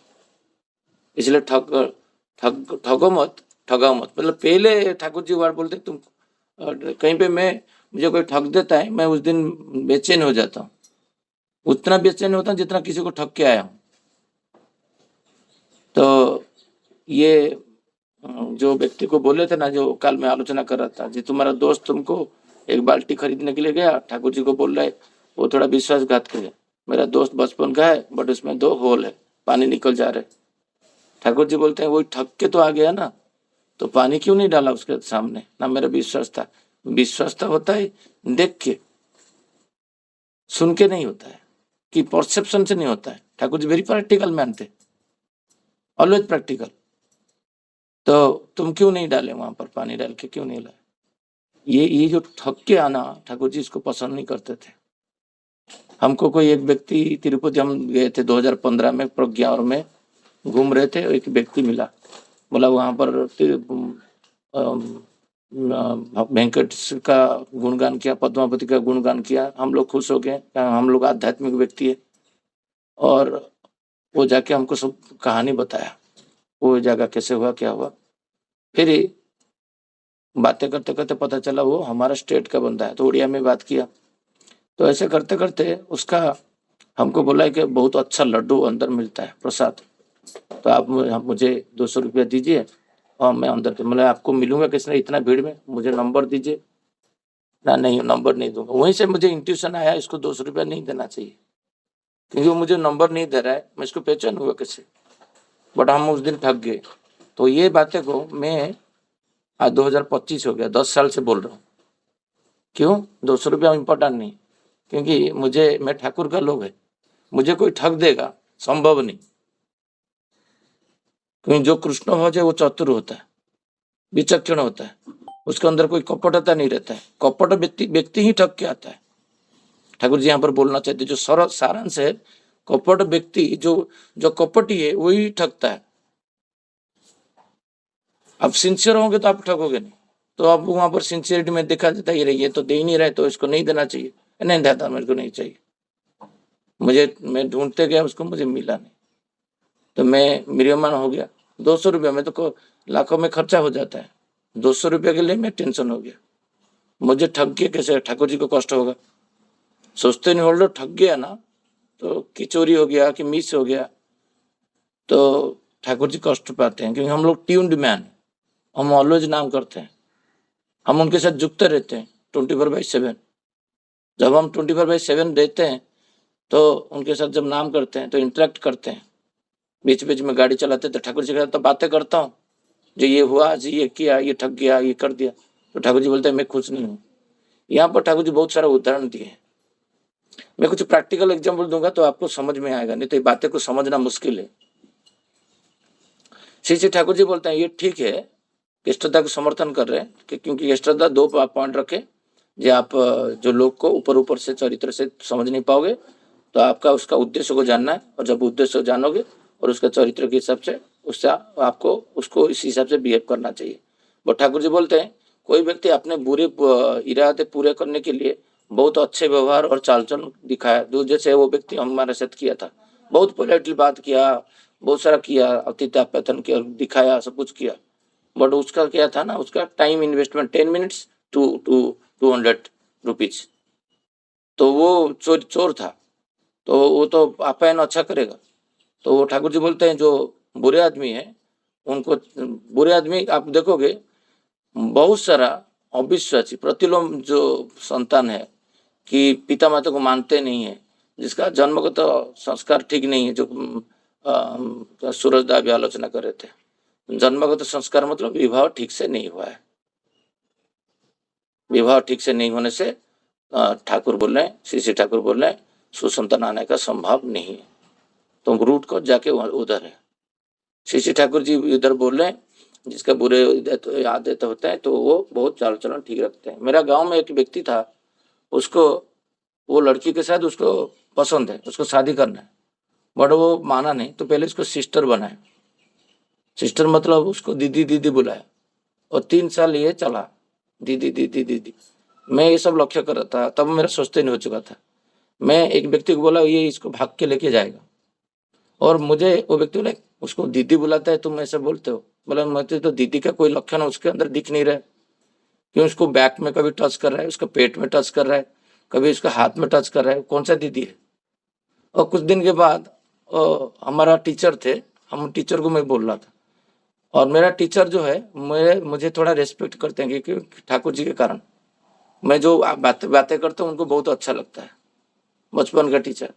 इसलिए ठगो मत, ठगाओ मत। मतलब पहले ठाकुर जी वर्ड बोलते तुम कहीं पे मुझे कोई ठग देता है, मैं उस दिन बेचैन हो जाता हूँ, उतना बेचैन होता हूँ जितना किसी को ठग के आया हूँ। तो ये जो व्यक्ति को बोले थे ना, जो कल मैं आलोचना कर रहा था, जी तुम्हारा दोस्त तुमको एक बाल्टी खरीदने के लिए गया, ठाकुर जी को बोल रहा है वो थोड़ा विश्वासघात किया, मेरा दोस्त बचपन का है बट उसमें 2 होल है, पानी निकल जा रहे। ठाकुर जी बोलते हैं वही ठग के तो आ गया ना, तो पानी क्यों नहीं डाला उसके सामने, ना मेरा विश्वास था। विश्वास तो होता है देख के, सुन के नहीं होता है, कि परसेप्शन से नहीं होता है। ठाकुर जी वेरी प्रैक्टिकल मानते, ऑलवेज प्रैक्टिकल। तो तुम क्यों नहीं डाले वहां पर, पानी डाल के क्यों नहीं लाए? ये जो ठग के आना, ठाकुर जी इसको पसंद नहीं करते थे। हमको कोई एक व्यक्ति, तिरुपति हम गए थे 2015 में, प्रज्ञा और में घूम रहे थे, एक व्यक्ति मिला, बोला वहां पर वेंकट का गुणगान किया, पद्मावती का गुणगान किया, हम लोग खुश हो गए, हम लोग आध्यात्मिक व्यक्ति है। और वो जाके हमको सब कहानी बताया, वो जगह कैसे हुआ, क्या हुआ। फिर बातें करते करते पता चला वो हमारा स्टेट का बंदा है, तो उड़िया में बात किया। तो ऐसे करते करते उसका हमको बोला है कि बहुत अच्छा लड्डू अंदर मिलता है प्रसाद, तो आप मुझे 200 रुपया दीजिए और मैं अंदर के, मतलब आपको मिलूंगा किसने इतना भीड़ में, मुझे नंबर दीजिए ना। नहीं, नंबर नहीं दूंगा। वहीं से मुझे इंट्यूशन आया इसको 200 रुपया नहीं देना चाहिए, क्योंकि वो मुझे नंबर नहीं दे रहा है, मैं इसको पहचान हुआ कैसे, बट हम उस दिन ठग गए। तो ये बातें को मैं आज 2025 हो गया, 10 साल से बोल रहा हूँ। क्यों? 200 रुपया इम्पोर्टेंट नहीं, क्योंकि मैं ठाकुर का लोग है, मुझे कोई ठग देगा संभव नहीं, क्योंकि जो कृष्ण भज है वो चतुर होता है, विचक्षण होता है, उसके अंदर कोई कपटता नहीं रहता है। कपट व्यक्ति ही ठग के आता है। ठाकुर जी यहाँ पर बोलना चाहते जो सारांश है, कपट व्यक्ति जो कपटी है वही ठगता है। आप सिंसियर होंगे तो आप ठगोगे नहीं, तो आप वहां पर सिंसियरिटी में दिखा देता ही रही है, तो दे ही नहीं रहे तो इसको नहीं देना चाहिए, नहीं देता मेरे को नहीं चाहिए, मैं ढूंढते गया उसको, मुझे मिला नहीं, तो मैं मिरियमान हो गया। 200 रुपया में तो लाखों में खर्चा हो जाता है, 200 रुपया के लिए मैं टेंशन हो गया, मुझे ठग के कैसे ठाकुर जी को कष्ट होगा। सोचते नहीं होल्डर ठग गया ना, तो कि चोरी हो गया कि मिस हो गया, तो ठाकुर जी कष्ट पाते हैं, क्योंकि हम लोग ट्यून्ड मैन, हम ऑलवेज नाम करते हैं, हम उनके साथ जुड़ते रहते हैं 24/7। जब हम 24/7 रहते हैं तो उनके साथ जब नाम करते हैं तो इंटरेक्ट करते हैं, बीच बीच में गाड़ी चलाते तो ठाकुर जी के साथ तो बातें करता हूँ, जो ये हुआ जी, ये किया, ये ठग गया, ये कर दिया, तो ठाकुर जी बोलते हैं मैं खुश नहीं हूँ। यहाँ पर ठाकुर जी बहुत सारा उदाहरण दिए हैं, मैं कुछ प्रैक्टिकल एग्जाम्पल दूंगा तो आपको समझ में आएगा, नहीं तो ये बातें को समझना मुश्किल है। श्री ठाकुर जी बोलते हैं ये ठीक है कि श्रद्धा को समर्थन कर रहे हैं, क्योंकि श्रद्धा 2 पॉइंट रखे, जो आप जो लोग को ऊपर से चरित्र से समझ नहीं पाओगे, तो आपका उसका उद्देश्य को जानना है, और जब उद्देश्य को जानोगे और उसका चरित्र के हिसाब से उससे आपको उसको इस हिसाब से बिहेव करना चाहिए। बट ठाकुर जी बोलते हैं कोई व्यक्ति अपने बुरे इरादे पूरे करने के लिए बहुत अच्छे व्यवहार और चाल चलन दिखाया, जो जैसे वो व्यक्ति हमारे साथ किया था, बहुत पोलाइटली बात किया, बहुत सारा किया, अतिथि आप्यायन किया, दिखाया, सब कुछ किया, बट उसका क्या था ना, उसका time investment 10 minutes to 200 rupees, तो वो चोर चोर था, तो वो तो आप्यायन अच्छा करेगा। तो वो ठाकुर जी बोलते हैं जो बुरे आदमी है उनको, बुरे आदमी आप देखोगे बहुत सारा अविश्वासी प्रतिलोम जो संतान है कि पिता माता को मानते नहीं है, जिसका जन्मगत संस्कार ठीक नहीं है, जो सूरजदा भी आलोचना कर रहे थे। जन्मगत संस्कार मतलब विवाह ठीक से नहीं हुआ है, विवाह ठीक से नहीं होने से ठाकुर बोल रहे हैं, श्री ठाकुर बोल रहे हैं सुसंतान आने का संभव नहीं है। तो रूट को जाके उधर है। श्री ठाकुर जी इधर बोल रहे हैं जिसका बुरे आदत होता है तो वो बहुत चाल चलन ठीक रखते हैं। मेरा गांव में एक व्यक्ति था, उसको वो लड़की के साथ उसको पसंद है, उसको शादी करना है, बट वो माना नहीं, तो पहले उसको सिस्टर बनाए। सिस्टर मतलब उसको दीदी दीदी बुलाया, और 3 साल ये चला दीदी दीदी दीदी। मैं ये सब लक्ष्य कर रहा था, तब मेरा सोचते नहीं हो चुका था। मैं एक व्यक्ति को बोला ये इसको भाग के लेके जाएगा, और मुझे वो व्यक्ति बोला उसको दीदी बुलाता है तुम ऐसे बोलते हो। बोला मुझे तो दीदी का कोई लक्षण उसके अंदर दिख नहीं रहा है, क्यों उसको बैक में कभी टच कर रहा है, उसका पेट में टच कर रहा है, कभी उसका हाथ में टच कर रहा है, कौन सा दीदी है। और कुछ दिन के बाद हमारा टीचर थे, हम टीचर को मैं बोल रहा था, और मेरा टीचर जो है मुझे थोड़ा रेस्पेक्ट करते हैं क्योंकि ठाकुर जी के कारण मैं जो बातें करता हूँ उनको बहुत अच्छा लगता है, बचपन का टीचर।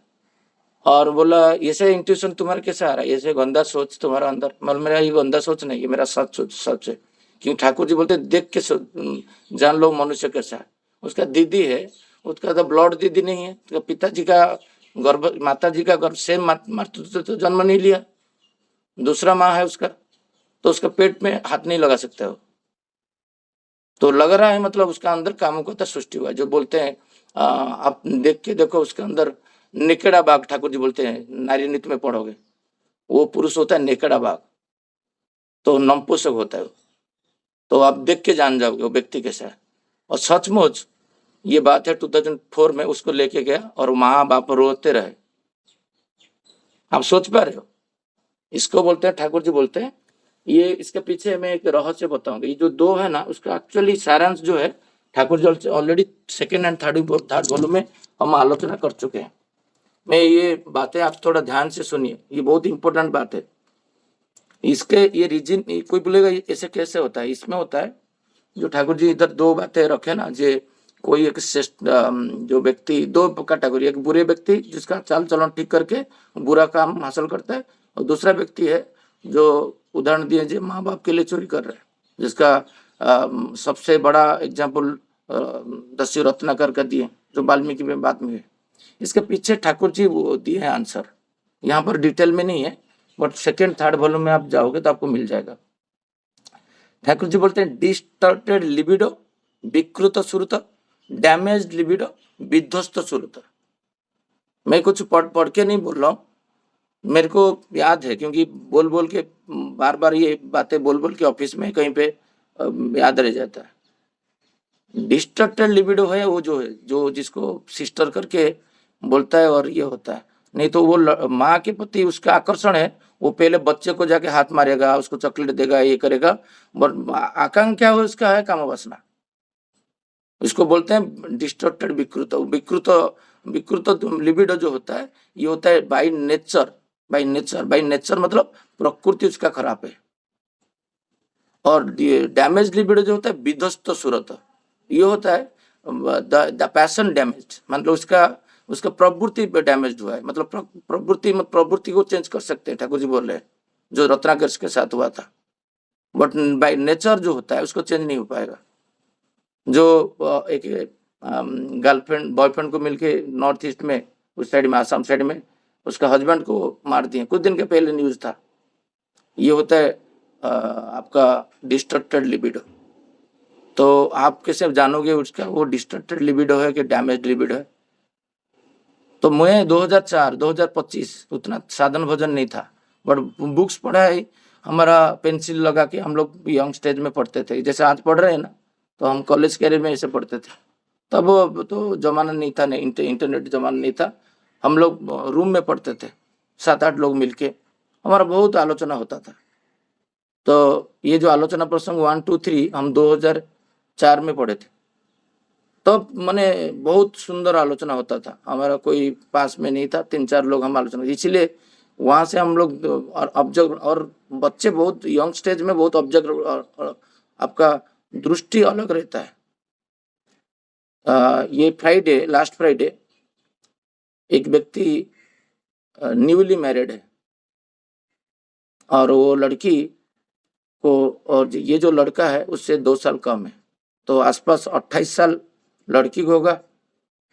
और बोला ऐसे इंट्यूशन तुम्हारा कैसे आ रहा है, ऐसे गंदा सोच तुम्हारा अंदर। मतलब मेरा ये गंदा सोच नहीं है, मेरा सच है। क्योंकि ठाकुर जी बोलते देख के जान लो मनुष्य कैसा है। उसका दीदी है, उसका तो ब्लड दीदी नहीं है, तो पिताजी का गर्भ, माता जी का गर्भ सेम मातृत्व तो जन्म नहीं लिया, दूसरा माँ है उसका, तो उसका पेट में हाथ नहीं लगा सकते हो। तो लग रहा है मतलब उसका अंदर कामुकता सृष्टि हुआ है। जो बोलते हैं आप देख के देखो उसके अंदर नेकेड़ा बाघ, ठाकुर जी बोलते हैं नारी नृत्य में पढ़ोगे, वो पुरुष होता है नेकेड़ा बाघ, तो नपुंसक होता है। तो आप देख के जान जाओगे वो व्यक्ति कैसा है। और सचमुच ये बात है 2004 में उसको लेके गया और माँ बाप रोते रहे। आप सोच पा रहे हो, इसको बोलते हैं ठाकुर जी बोलते हैं ये, इसके पीछे मैं एक रहस्य बताऊंगा। ये जो 2 है ना, उसका एक्चुअली सारांश जो है Thakur ji already 2nd and 3rd volume में हम आलोचना कर चुके हैं। मैं ये बातें आप थोड़ा ध्यान से सुनिए, ये बहुत इंपॉर्टेंट बात है। इसके ये रीजन कोई बोलेगा ऐसे कैसे होता है, इसमें होता है जो ठाकुर जी इधर 2 बातें रखे ना, जे कोई एक जो व्यक्ति 2 कैटेगरी, एक बुरे व्यक्ति जिसका चाल चलन ठीक करके बुरा काम हासिल करता है, और दूसरा व्यक्ति है जो उदाहरण दिए जो माँ बाप के लिए चोरी कर रहा है, जिसका सबसे बड़ा एग्जाम्पल दस्यु रत्नाकर का दिए जो वाल्मीकि में बात में है। इसके पीछे ठाकुर जी वो दिए हैं आंसर, यहाँ पर डिटेल में नहीं है, बट 2nd 3rd वॉल्यूम में आप जाओगे तो आपको मिल जाएगा। ठाकुर जी बोलते हैं डिस्टॉर्टेड लिबिडो, विकृत सुरत, डैमेज्ड लिबिडो, विध्वस्त सुरत। मैं कुछ पढ़ के नहीं बोल रहा हूँ, मेरे को याद है क्योंकि बोल बोल के बार बार ये बातें बोल बोल के ऑफिस में कहीं पे याद रह जाता है। डिस्टॉर्टेड लिबिडो है वो जो है, जो जिसको सिस्टर करके बोलता है और ये होता है। नहीं तो वो माँ के प्रति उसका आकर्षण है, वो पहले बच्चे को जाके हाथ मारेगा, उसको चॉकलेट देगा, ये करेगा, बट आकांक्षा उसका है काम वासना। इसको बोलते हैं डिस्टॉर्टेड विकृत। विकृत लिबिडो जो होता है ये होता है बाय नेचर मतलब प्रकृति उसका खराब है। और डैमेज लिबिडो जो होता है विध्वस्त सुरत, ये होता है द पैशन डैमेज, मतलब उसका प्रवृत्ति पे डैमेज हुआ है। मतलब प्रवृत्ति को चेंज कर सकते हैं, ठाकुर जी बोल रहे हैं, जो रत्नाकर के साथ हुआ था। बट बाय नेचर जो होता है उसको चेंज नहीं हो पाएगा। जो एक गर्लफ्रेंड बॉयफ्रेंड को मिलके नॉर्थ ईस्ट में उस साइड में आसाम साइड में उसका हस्बैंड को मार दिए, कुछ दिन के पहले न्यूज था। ये होता है आपका डिस्टॉर्टेड लिबिडो। तो आप कैसे जानोगे उसका वो डिस्टॉर्टेड लिबिडो है कि डैमेज्ड लिबिडो है। तो मैं 2004-2025 उतना साधन भोजन नहीं था, बट बुक्स पढ़ा है, हमारा पेंसिल लगा के हम लोग यंग स्टेज में पढ़ते थे, जैसे आज पढ़ रहे हैं ना, तो हम कॉलेज कैरियर में ऐसे पढ़ते थे। तब तो जमाना नहीं था, नहीं इंटरनेट जमाना नहीं था, हम लोग रूम में पढ़ते थे 7-8 लोग मिलके, हमारा बहुत आलोचना होता था। तो ये जो आलोचना प्रसंग 1, 2, 3 हम 2004 में पढ़े थे। तब माने बहुत सुंदर आलोचना होता था। हमारा कोई पास में नहीं था, 3-4 लोग हम आलोचना, इसलिए वहां से हम लोग ऑब्जर्व, और बच्चे बहुत यंग स्टेज में बहुत ऑब्जर्व, आपका दृष्टि अलग रहता है। ये फ्राइडे, लास्ट फ्राइडे एक व्यक्ति न्यूली मैरिड है, और वो लड़की को, और ये जो लड़का है उससे 2 साल कम है, तो आसपास 28 साल लड़की को होगा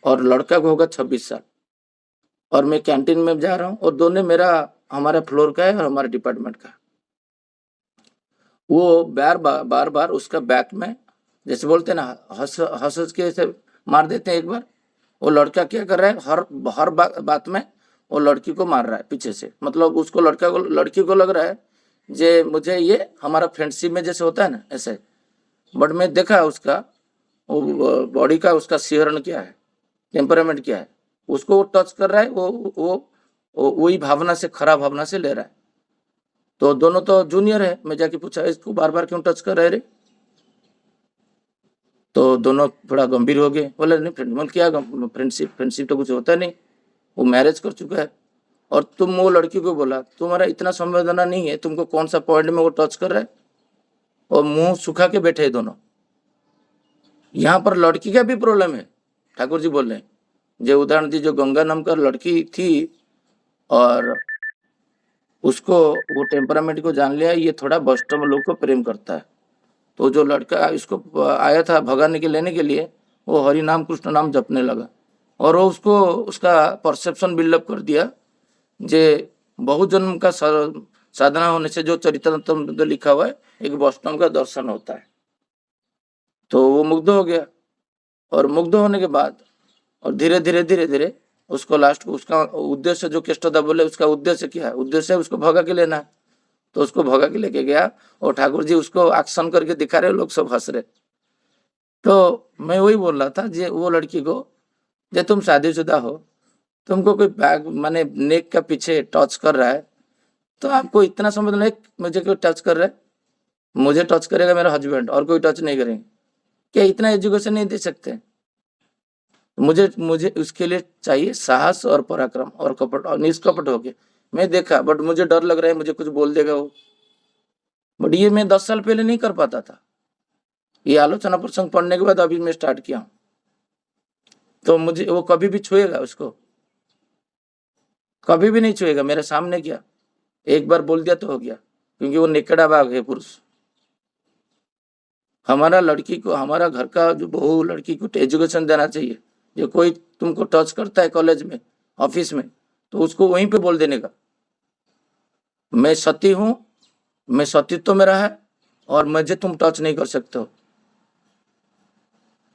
और लड़का को होगा 26 साल। और मैं कैंटीन में जा रहा हूँ, और दोनों हमारा फ्लोर का है और हमारे डिपार्टमेंट का। वो बार बार उसका बैक में, जैसे बोलते हैं ना, हंस के ऐसे मार देते हैं एक बार। वो लड़का क्या कर रहा है, हर बात में वो लड़की को मार रहा है पीछे से। मतलब उसको लड़की को लग रहा है जे मुझे ये हमारा फ्रेंडशिप में जैसे होता है ना, ऐसे। बट मैं देखा उसका बॉडी का उसका सिहरण क्या है, टेम्परामेंट क्या है, उसको वो टच कर रहा है, वो वही भावना से, खराब भावना से ले रहा है। तो दोनों तो जूनियर है। मैं जाके पूछा, इसको बार बार क्यों टच कर रहे रे? तो दोनों थोड़ा गंभीर हो गए, बोले नहीं फ्रेंड, क्या फ्रेंडशिप तो कुछ होता नहीं, वो मैरिज कर चुका है। और तुम वो लड़की को बोला तुम्हारा इतना संवेदना नहीं है, तुमको कौन सा पॉइंट में वो टच कर रहा है, और मुंह सुखा के बैठे हैं दोनों। यहाँ पर लड़की का भी प्रॉब्लम है, ठाकुर जी बोल रहे हैं। जो उदाहरण दी, जो गंगा नाम का लड़की थी, और उसको वो टेम्परामेंट को जान लिया, ये थोड़ा बॉस्टम लोग को प्रेम करता है। तो जो लड़का इसको आया था भगाने के लेने के लिए, वो हरि नाम कृष्ण नाम जपने लगा, और वो उसको उसका परसेप्शन बिल्डअप कर दिया जे बहु जन्म का साधना होने से जो चरित्रामृत में लिखा हुआ है, एक वैष्णव का दर्शन होता है। तो वो मुग्ध हो गया, और मुग्ध होने के बाद और धीरे धीरे उसको लास्ट को उसका उद्देश्य, जो केष्टदा बोले, उसका उद्देश्य क्या है, उद्देश्य उसको भगा के लेना है। तो उसको भगा के लेके गया, और ठाकुर जी उसको एक्शन करके दिखा रहे, लोग सब हंस रहे। तो मैं वही बोल रहा था, जे वो लड़की को, जे तुम शादीशुदा हो, तुमको कोई बैग माने नेक का पीछे टच कर रहा है, तो आपको इतना समझ लो, मुझे कोई टच कर रहा है, मुझे टच करेगा मेरा हस्बैंड, और कोई टच नहीं करेंगे, क्या इतना एजुकेशन नहीं दे सकते? मुझे उसके लिए चाहिए साहस और पराक्रम और कपट, और निष्कपट हो गए। मैं देखा, बट मुझे डर लग रहा है, मुझे कुछ बोल देगा वो। बट ये मैं 10 साल पहले नहीं कर पाता था। ये आलोचना प्रसंग पढ़ने के बाद अभी मैं स्टार्ट किया हूं। तो मुझे वो कभी भी छुएगा, उसको कभी भी नहीं छुएगा। मेरे सामने किया, एक बार बोल दिया तो हो गया, क्योंकि वो नेकड़ा बाघ है पुरुष। हमारा लड़की को, हमारा घर का जो बहू लड़की को एजुकेशन देना चाहिए। जो कोई तुमको टच करता है कॉलेज में, ऑफिस में, तो उसको वहीं पे बोल देने का, मैं सती हूं, मैं सतीत्व मेरा है, और मुझे तुम टच नहीं कर सकते हो।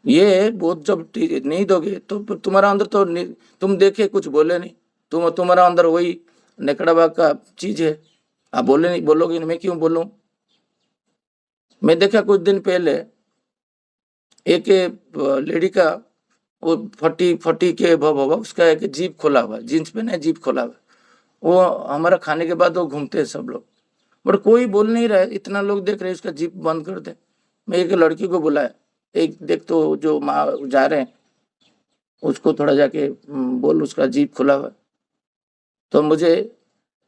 ये बोध जब नहीं दोगे तो तुम्हारा अंदर तो तुम देखे कुछ बोले नहीं, तुम्हारा अंदर वही नेकड़ा बाग का चीज है। आप बोलोगे नहीं, मैं क्यों बोलूं? मैं देखा कुछ दिन पहले एक लेडी का वो फटी के उसका एक जीप खोला हुआ, जीन्स पहना है, जीप खोला हुआ। वो हमारा खाने के बाद वो घूमते हैं सब लोग, बट कोई बोल नहीं रहा है। इतना लोग देख रहे हैं, उसका जीप बंद कर दे। मैं एक लड़की को बुलाया, एक देख तो जो माँ जा रहे हैं, उसको थोड़ा जाके बोल, उसका जीप खुला हुआ। तो मुझे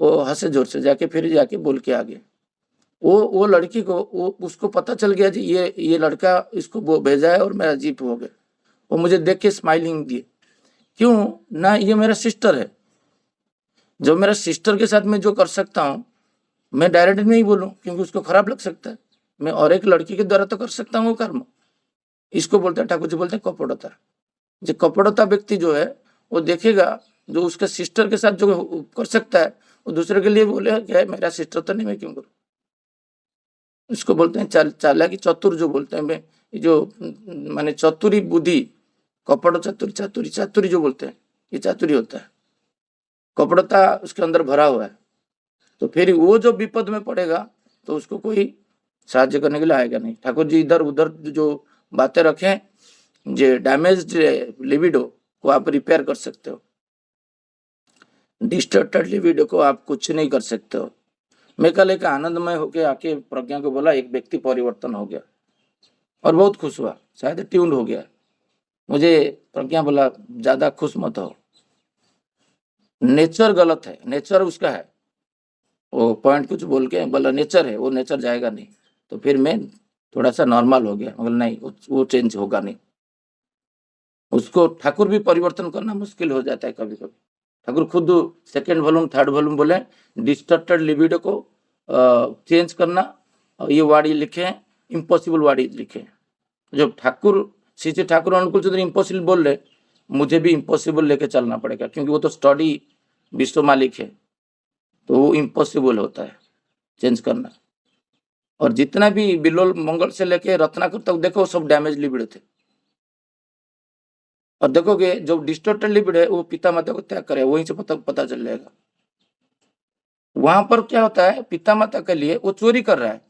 वो हंसे जोर से, जाके फिर जाके बोल के आ गया। वो लड़की को, उसको पता चल गया जी ये लड़का इसको वो भेजा है और मेरा जीप हो गया। वो मुझे देख के स्माइलिंग दिए, क्यों ना, ये मेरा सिस्टर है। जो मेरा सिस्टर के साथ मैं जो कर सकता हूँ, मैं डायरेक्ट नहीं बोलूं, क्योंकि उसको खराब लग सकता है। मैं और एक लड़की के द्वारा तो कर सकता हूँ वो कर्म। इसको बोलते हैं, ठाकुर जी बोलते हैं कपड़ता। जो कपड़ता व्यक्ति जो है, वो देखेगा जो उसके सिस्टर के साथ जो कर सकता है, वो दूसरे के लिए बोले क्या है, मेरा सिस्टर तो नहीं, मैं क्यों करूं? इसको बोलते हैं चालाकी, चतुर जो बोलते हैं। मैं जो माने चतुरी बुद्धि, कपड़ चातुरी जो बोलते हैं, ये चातुरी होता है। कपड़ता उसके अंदर भरा हुआ है। तो फिर वो जो विपद में पड़ेगा, तो उसको कोई साहाଯ୍य करने के लिए आएगा नहीं। ठाकुर जी इधर उधर जो बातें रखें, जो डैमेज्ड लिबिडो को आप रिपेयर कर सकते हो, डिस्टर्टेड लिबिडो को आप कुछ नहीं कर सकते हो। मैं कल एक आनंदमय होके आके प्रज्ञा को बोला, एक व्यक्ति परिवर्तन हो गया और बहुत खुश हुआ, शायद ट्यून्ड हो गया। मुझे प्रज्ञा बोला ज्यादा खुश मत हो, नेचर गलत है, नेचर उसका है, वो पॉइंट कुछ बोल के बोला नेचर है, वो नेचर जाएगा नहीं। तो फिर मैं थोड़ा सा नॉर्मल हो गया, मगर नहीं वो चेंज होगा नहीं। उसको ठाकुर भी परिवर्तन करना मुश्किल हो जाता है कभी कभी। ठाकुर खुद सेकेंड वॉल्यूम थर्ड वॉल्यूम बोले डिस्टर्टेड लिबिडो को चेंज करना, ये वाड़ी लिखे, इम्पॉसिबल वाड़ी लिखे। जब ठाकुर श्री ठाकुर अनुकूल चंद्र इम्पॉसिबल बोल रहे, मुझे भी इम्पॉसिबल लेके चलना पड़ेगा, क्योंकि वो तो स्टडी विश्व मालिक है, तो वो इम्पॉसिबल होता है चेंज करना। और जितना भी बिलोल मंगल से लेके रत्नाकर तक देखो सब डैमेज लिबिड थे। और देखोगे जो डिस्टोर्टेड लिबिड है वो पिता माता को त्याग करे, वहीं से पता चल जाएगा। वहां पर क्या होता है, पिता माता के लिए वो चोरी कर रहा है,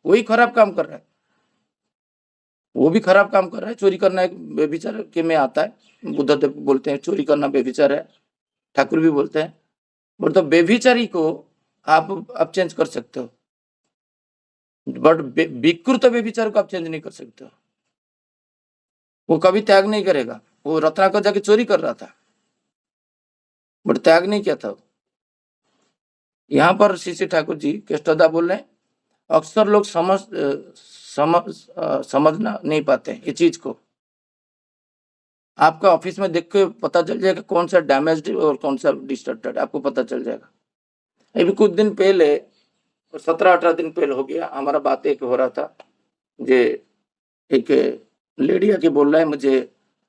वही खराब काम कर रहा है, वो भी खराब काम कर रहा है। चोरी करना एक बेविचार के में आता है, बुद्धदेव बोलते हैं चोरी करना बेविचार है, ठाकुर भी बोलते हैं। बट तो बेविचारी को आप चेंज कर सकते हो, बट विकृत बेविचार को आप चेंज नहीं कर सकते हो। वो कभी त्याग नहीं करेगा। वो रत्नाकर जाके चोरी कर रहा था बट त्याग नहीं किया था। यहाँ पर श्री ठाकुर जी केष्टदा बोल रहे हैं, अक्सर लोग समझना नहीं पाते ये चीज को। आपका ऑफिस में देख के पता चल जाएगा कौन सा डैमेज्ड और कौन सा डिस्टर्टेड, आपको पता चल जाएगा। अभी कुछ दिन पहले 17-18 दिन पहले हो गया, हमारा बात एक हो रहा था, जे एक लेडी आके बोल रहा है मुझे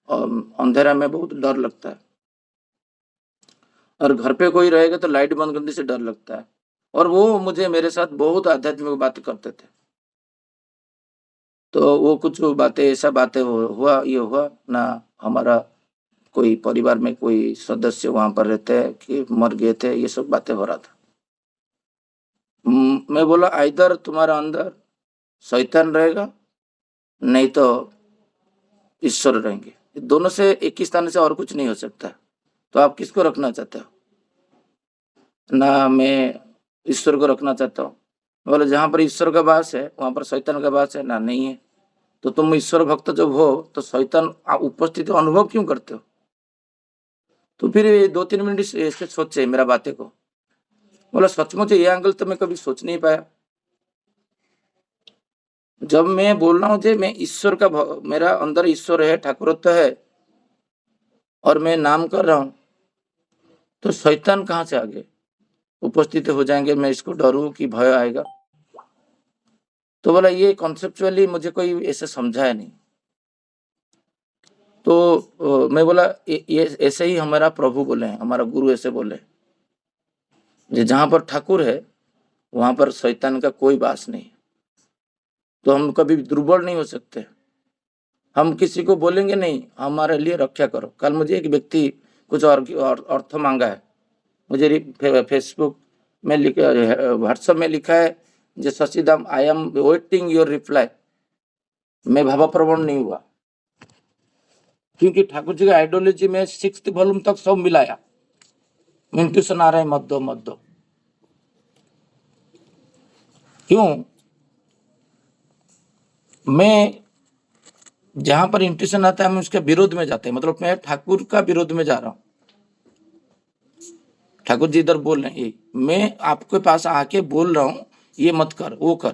अंधेरा में बहुत डर लगता है, और घर पे कोई रहेगा तो लाइट बंद करने से डर लगता है। और वो मुझे मेरे साथ बहुत आध्यात्मिक बातें करते थे। तो वो कुछ बातें ऐसा बातें हुआ ये हुआ ना, हमारा कोई परिवार में कोई सदस्य वहां पर रहते हैं कि मर गए थे, ये सब बातें हो रहा था। मैं बोला इधर तुम्हारा अंदर शैतान रहेगा, नहीं तो ईश्वर रहेंगे, दोनों से एक ही स्थान से और कुछ नहीं हो सकता। तो आप किसको रखना चाहते हो? ना मैं ईश्वर को रखना चाहता हूँ। बोले जहां पर ईश्वर का वास है वहां पर शैतान का वास है ना? नहीं है। तो तुम ईश्वर भक्त जब हो तो शैतान उपस्थिति अनुभव क्यों करते हो? तो फिर 2-3 मिनट ऐसे सोचे मेरा बातें को। बोला सचमुच ये एंगल तो मैं कभी सोच नहीं पाया। जब मैं बोल रहा हूँ मैं ईश्वर का मेरा अंदर ईश्वर है, ठाकुरत्व है, और मैं नाम कर रहा हूँ, तो शैतान कहाँ से आगे उपस्थित हो जाएंगे? मैं इसको डरू कि भय आएगा? तो बोला ये कॉन्सेप्चुअली मुझे कोई ऐसे समझाया नहीं। तो मैं बोला ये ऐसे ही हमारा प्रभु बोले हैं, हमारा गुरु ऐसे बोले, जहां पर ठाकुर है वहां पर शैतान का कोई वास नहीं। तो हम कभी दुर्बल नहीं हो सकते। हम किसी को बोलेंगे नहीं हमारे लिए रक्षा करो। कल मुझे एक व्यक्ति कुछ और अर्थ मांगा है, मुझे फेसबुक में लिखा, व्हाट्सएप में लिखा है, जो शशिदाम I am waiting your reply. मैं भावाप्रवण नहीं हुआ, क्योंकि ठाकुर जी का आइडियोलॉजी में 6th वॉल्यूम तक सब मिलाया। इंट्यूशन आ रहा है मत दो। क्यों? मैं जहां पर इंट्यूशन आता है मैं उसके विरोध में जाते हैं, मतलब मैं ठाकुर का विरोध में जा रहा हूं। ठाकुर जी इधर बोल रहे हैं, मैं आपके पास आके बोल रहा हूं ये मत कर वो कर,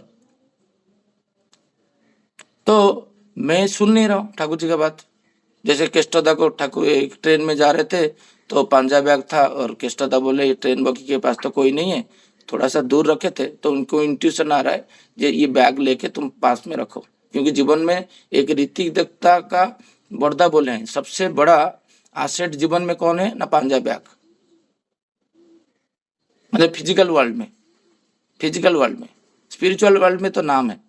तो मैं सुन नहीं रहा हूं ठाकुर जी का बात। जैसे केष्टदा को ठाकुर एक ट्रेन में जा रहे थे तो पांजा बैग था, और केष्टदा बोले ट्रेन बगी के पास तो कोई नहीं है, थोड़ा सा दूर रखे थे। तो उनको इंट्यूशन आ रहा है ये बैग लेके तुम पास में रखो, क्योंकि जीवन में एक रीतिकता का बर्दा बोले हैं, सबसे बड़ा एसेट जीवन में कौन है ना? पांजा बैग। मतलब फिजिकल वर्ल्ड में, स्पिरिचुअल वर्ल्ड में तो नाम है,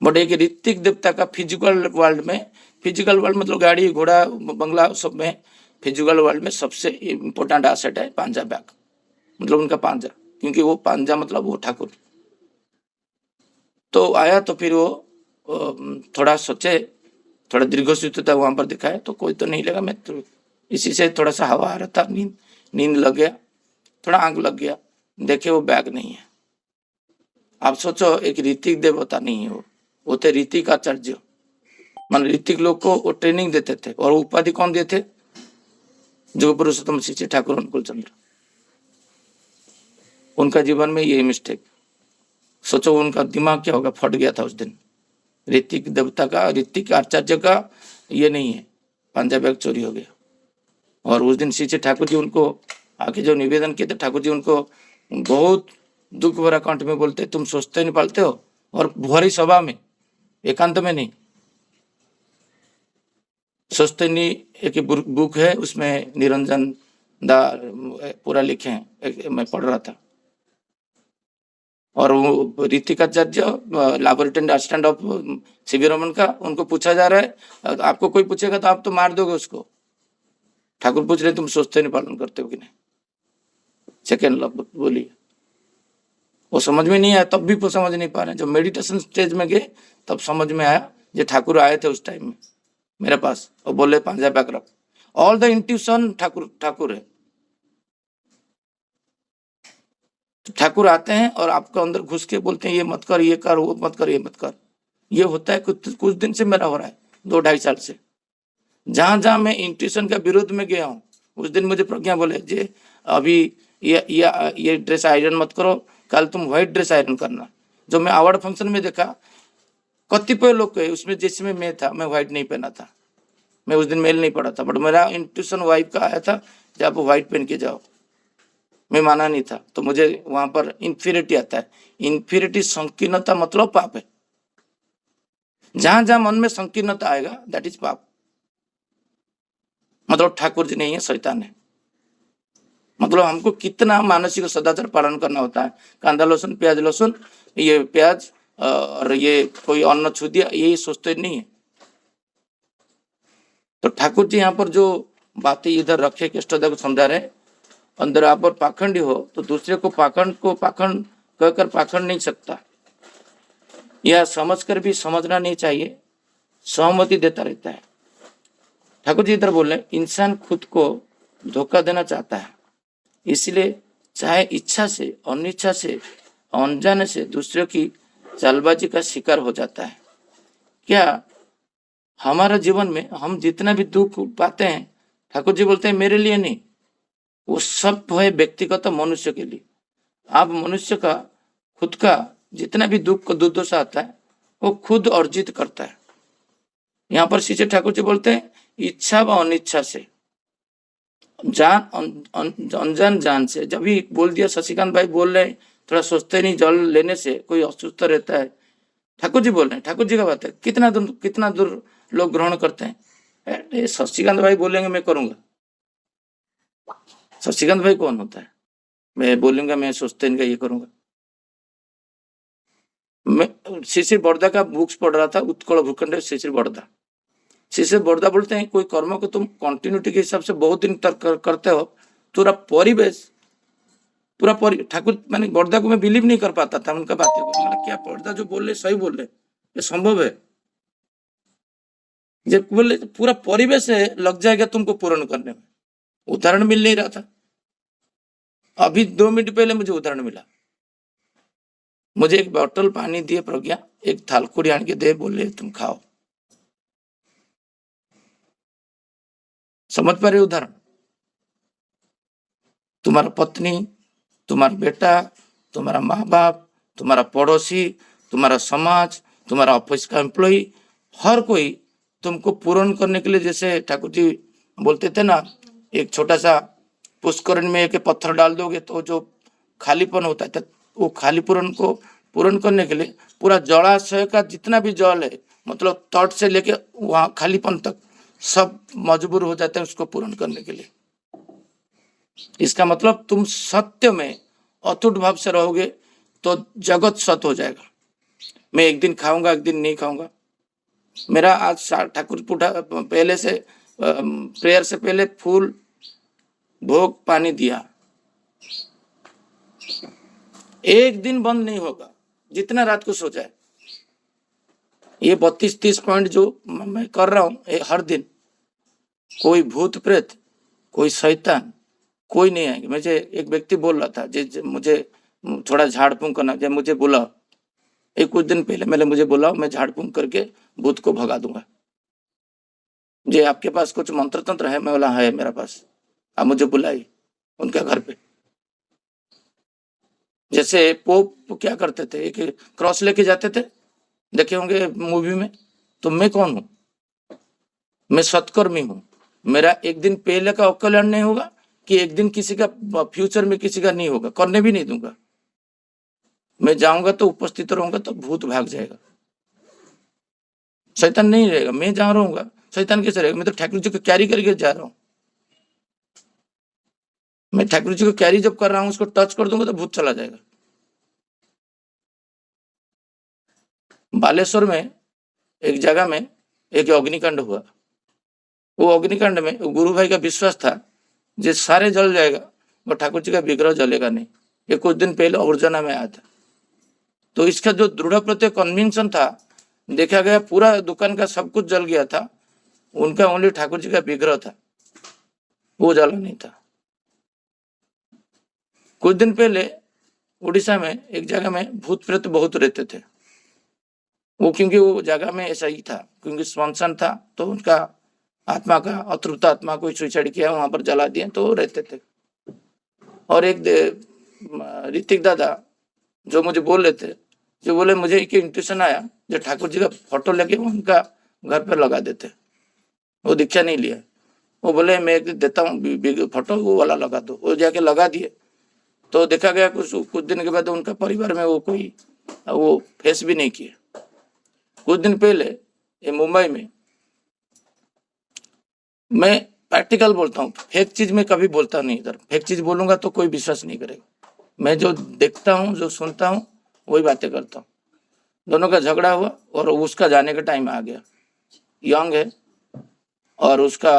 बट एक ऋतिक देवता का फिजिकल वर्ल्ड मतलब गाड़ी घोड़ा बंगला सब में, फिजिकल वर्ल्ड में सबसे इम्पोर्टेंट एसेट है पांजा बैग, मतलब उनका पांजा, क्योंकि वो पांजा मतलब वो ठाकुर। तो आया तो फिर वो थोड़ा सोचे, थोड़ा दीर्घसूत्रता वहां पर दिखाए तो कोई तो नहीं लगा। मैं तो इसी से थोड़ा सा हवा आ रहा था, नींद लग गया, थोड़ा आंख लग गया, देखे वो बैग नहीं है। आप सोचो एक ऋतिक देवता नहीं है, वो थे ऋतिक आचार्य, मान ऋतिक लोग को वो ट्रेनिंग देते थे, और उपाधि कौन देते? जो पुरुषोत्तम श्री ठाकुर अनुकूल चंद्र। उनका जीवन में यही मिस्टेक, सोचो उनका दिमाग क्या होगा, फट गया था उस दिन। ऋतिक देवता का, ऋतिक आचार्य का ये नहीं है, पांजा बैग चोरी हो गया। और उस दिन श्री ठाकुर जी उनको आके जो निवेदन किए थे, ठाकुर जी उनको बहुत दुख भरा कंठ में बोलते, तुम सोचते नहीं पालते हो, और भरी सभा में, एकांत में नहीं। सोचते नहीं, एक बुक है उसमें निरंजन दा पूरा लिखे हैं, मैं पढ़ रहा था। और वो ऋतिकाचार्य laboratory assistant of CV Raman का, उनको पूछा जा रहा है, आपको कोई पूछेगा तो आप तो मार दोगे उसको। ठाकुर पूछ रहे तुम सोचते नहीं पालन करते हो कि नहीं? सेकेंड लव बोलिए। वो समझ में नहीं आया, तब भी वो समझ नहीं पा रहे। जब मेडिटेशन स्टेज में गए तब समझ में आया। जो ठाकुर आए थे उस टाइम में मेरे पास, और बोले पांजा बैक रख। ऑल द इंट्यूशन ठाकुर है। तो ठाकुर आते हैं और आपको अंदर घुस के बोलते हैं ये मत कर, ये कर, वो मत कर, ये मत कर। ये होता है कुछ दिन से मेरा हो रहा है, 2-2.5 साल से। जहां जहां मैं इंट्यूशन का विरोध में गया हूँ, उस दिन मुझे प्रज्ञा बोले जे अभी ये ड्रेस आयरन मत करो, कल तुम व्हाइट ड्रेस आयरन करना। जो मैं अवार्ड फंक्शन में देखा, कतिपय लोग कहे उसमें जिसमें मैं था, मैं व्हाइट नहीं पहना था, मैं उस दिन मेल नहीं पड़ा था, बट मेरा इंट्यूशन वाइफ का आया था कि आप व्हाइट पहन के जाओ। मैं माना नहीं था, तो मुझे वहां पर इंफीरिटी आता है। इंफीरिटी संकीर्णता मतलब पाप है। जहां जहां मन में संकीर्णता आएगा दैट इज पाप। मतलब ठाकुर जी नहीं है, शैतान है। मतलब हमको कितना मानसिक सदाचार पालन करना होता है। कांदा लहसुन, प्याज लहसुन, ये प्याज और ये कोई अन्न छू दिया, यही सोचते नहीं है। तो ठाकुर जी यहाँ पर जो बातें इधर रखे के इष्टदेव को समझा रहे, अंदर आप और पाखंडी हो तो दूसरे को पाखंड कहकर पाखंड नहीं सकता। यह समझकर भी समझना नहीं चाहिए, सहमति देता रहता है। ठाकुर जी इधर बोल रहे इंसान खुद को धोखा देना चाहता है, इसलिए चाहे इच्छा से, अनिच्छा से, अनजाने से दूसरों की चालबाजी का शिकार हो जाता है। क्या हमारा जीवन में हम जितना भी दुख पाते हैं, ठाकुर जी बोलते हैं मेरे लिए नहीं, वो सब है व्यक्तिगत मनुष्य के लिए। आप मनुष्य का खुद का जितना भी दुख दुर्दशा आता है वो खुद अर्जित करता है। यहाँ पर श्री ठाकुर जी बोलते हैं इच्छा व अनिच्छा से, अनजान जान से। जब भी बोल दिया, शशिकांत भाई बोल रहे थोड़ा सोचते नहीं, जल लेने से कोई अस्वस्थ रहता है। ठाकुर जी बोल रहे हैं, ठाकुर जी का बात है। कितना दूर लोग ग्रहण करते हैं। शशिकांत भाई बोलेंगे मैं करूंगा। शशिकांत भाई कौन होता है? मैं बोलूंगा, मैं सोचते नहीं ये करूंगा। मैं शिशिर बड़दा का बुक्स पढ़ रहा था, उत्कल भूखंड शिशिर बड़दा। शिशिर बड़दा बोलते हैं कोई कर्म को तुम कंटिन्यूटी के हिसाब से बहुत दिन तक करते हो, पूरा परिवेश ठाकुर माने बड़दा को मैं बिलीव नहीं कर पाता था उनका बातें को। मतलब क्या बड़दा जो बोल रहे सही बोल रहे, ये संभव है। जब बोले पूरा परिवेश लग जाएगा तुमको पूर्ण करने में। उदाहरण मिल नहीं रहा था। अभी 2 मिनट पहले मुझे उदाहरण मिला। मुझे एक बोतल पानी दिए प्रज्ञा, एक थालकुड़ी आन के दे, बोले तुम खाओ। समझ पा रहे उदाहरण? तुम्हारा पत्नी, तुम्हारा बेटा, तुम्हारा माँ बाप, तुम्हारा पड़ोसी, तुम्हारा समाज, तुम्हारा ऑफिस का एम्प्लॉय, हर कोई तुमको पूर्ण करने के लिए, जैसे ठाकुर जी बोलते थे ना, एक छोटा सा पुष्करण में एक पत्थर डाल दोगे तो जो खालीपन होता है, वो खालीपन को पूर्ण करने के लिए पूरा जलाशय का जितना भी जल है, मतलब तट से लेके वहाँ खालीपन तक सब मजबूर हो जाते हैं उसको पूर्ण करने के लिए। इसका मतलब तुम सत्य में अटूट भाव से रहोगे तो जगत सत्य हो जाएगा। मैं एक दिन खाऊंगा, एक दिन नहीं खाऊंगा। मेरा आज ठाकुर पूठा पहले से प्रेयर से पहले फूल भोग पानी दिया, एक दिन बंद नहीं होगा जितना रात को सो जाए। ये 32-30 पॉइंट जो मैं कर रहा हूँ हर दिन, कोई भूत प्रेत, कोई शैतान, कोई नहीं आएंगे। मुझे एक व्यक्ति बोल रहा था मुझे थोड़ा झाड़ फूंक करना, जब मुझे बोला कुछ दिन पहले मुझे बोला मैं झाड़ फूंक करके भूत को भगा दूंगा। जे आपके पास कुछ मंत्र तंत्र है? मैं बोला है मेरा पास, आप मुझे बुलाइए उनके घर पे। जैसे पोप क्या करते थे, एक क्रॉस लेके जाते थे, देखे होंगे मूवी में। तो मैं कौन हूं? मैं सत्कर्मी हूं। मेरा एक दिन पहले का कल्याण नहीं होगा कि एक दिन किसी का फ्यूचर में किसी का नहीं होगा, करने भी नहीं दूंगा। मैं जाऊंगा तो उपस्थित रहूंगा तो भूत भाग जाएगा, शैतान नहीं रहेगा। मैं जहां रहूंगा शैतान कैसे रहेगा? मैं तो ठाकुर जी को कैरी करके जा रहा हूं। मैं ठाकुर जी को कैरी जब कर रहा हूं, उसको टच कर दूंगा तो भूत चला जाएगा। बालेश्वर में एक जगह में एक अग्निकांड हुआ। वो अग्निकांड में गुरु भाई का विश्वास था जे सारे जल जाएगा, वो ठाकुर जी का विग्रह जलेगा नहीं। ये कुछ दिन पहले अर्जना में आया था। तो इसका जो दृढ़ प्रत्यय कन्विंशन था, देखा गया पूरा दुकान का सब कुछ जल गया था, उनका ओनली ठाकुर जी का विग्रह था, वो जला नहीं था। कुछ दिन पहले उड़ीसा में एक जगह में भूत प्रेत बहुत रहते थे। वो क्योंकि वो जगह में ऐसा ही था, क्योंकि स्मशान था, तो उनका आत्मा का अतृप्त आत्मा कोई सुसाइड किया, वहां पर जला दिए तो वो रहते थे। और एक ऋतिक दादा जो मुझे बोल रहे थे, जो बोले मुझे एक इंट्यूशन आया जो ठाकुर जी का फोटो लेके उनका घर पर लगा देते। वो दीक्षा नहीं लिया, वो बोले मैं एक देता हूँ फोटो, वो वाला लगा दो। वो जाके लगा दिए तो देखा गया कुछ दिन के बाद उनका परिवार में वो कोई वो फेस भी नहीं किया। कुछ दिन पहले ये मुंबई में, मैं प्रैक्टिकल बोलता हूँ, फेक चीज में कभी बोलता नहीं। इधर फेक चीज बोलूंगा तो कोई विश्वास नहीं करेगा। मैं जो देखता हूँ, जो सुनता हूँ, वही बातें करता हूँ। दोनों का झगड़ा हुआ और उसका जाने का टाइम आ गया। यंग है और उसका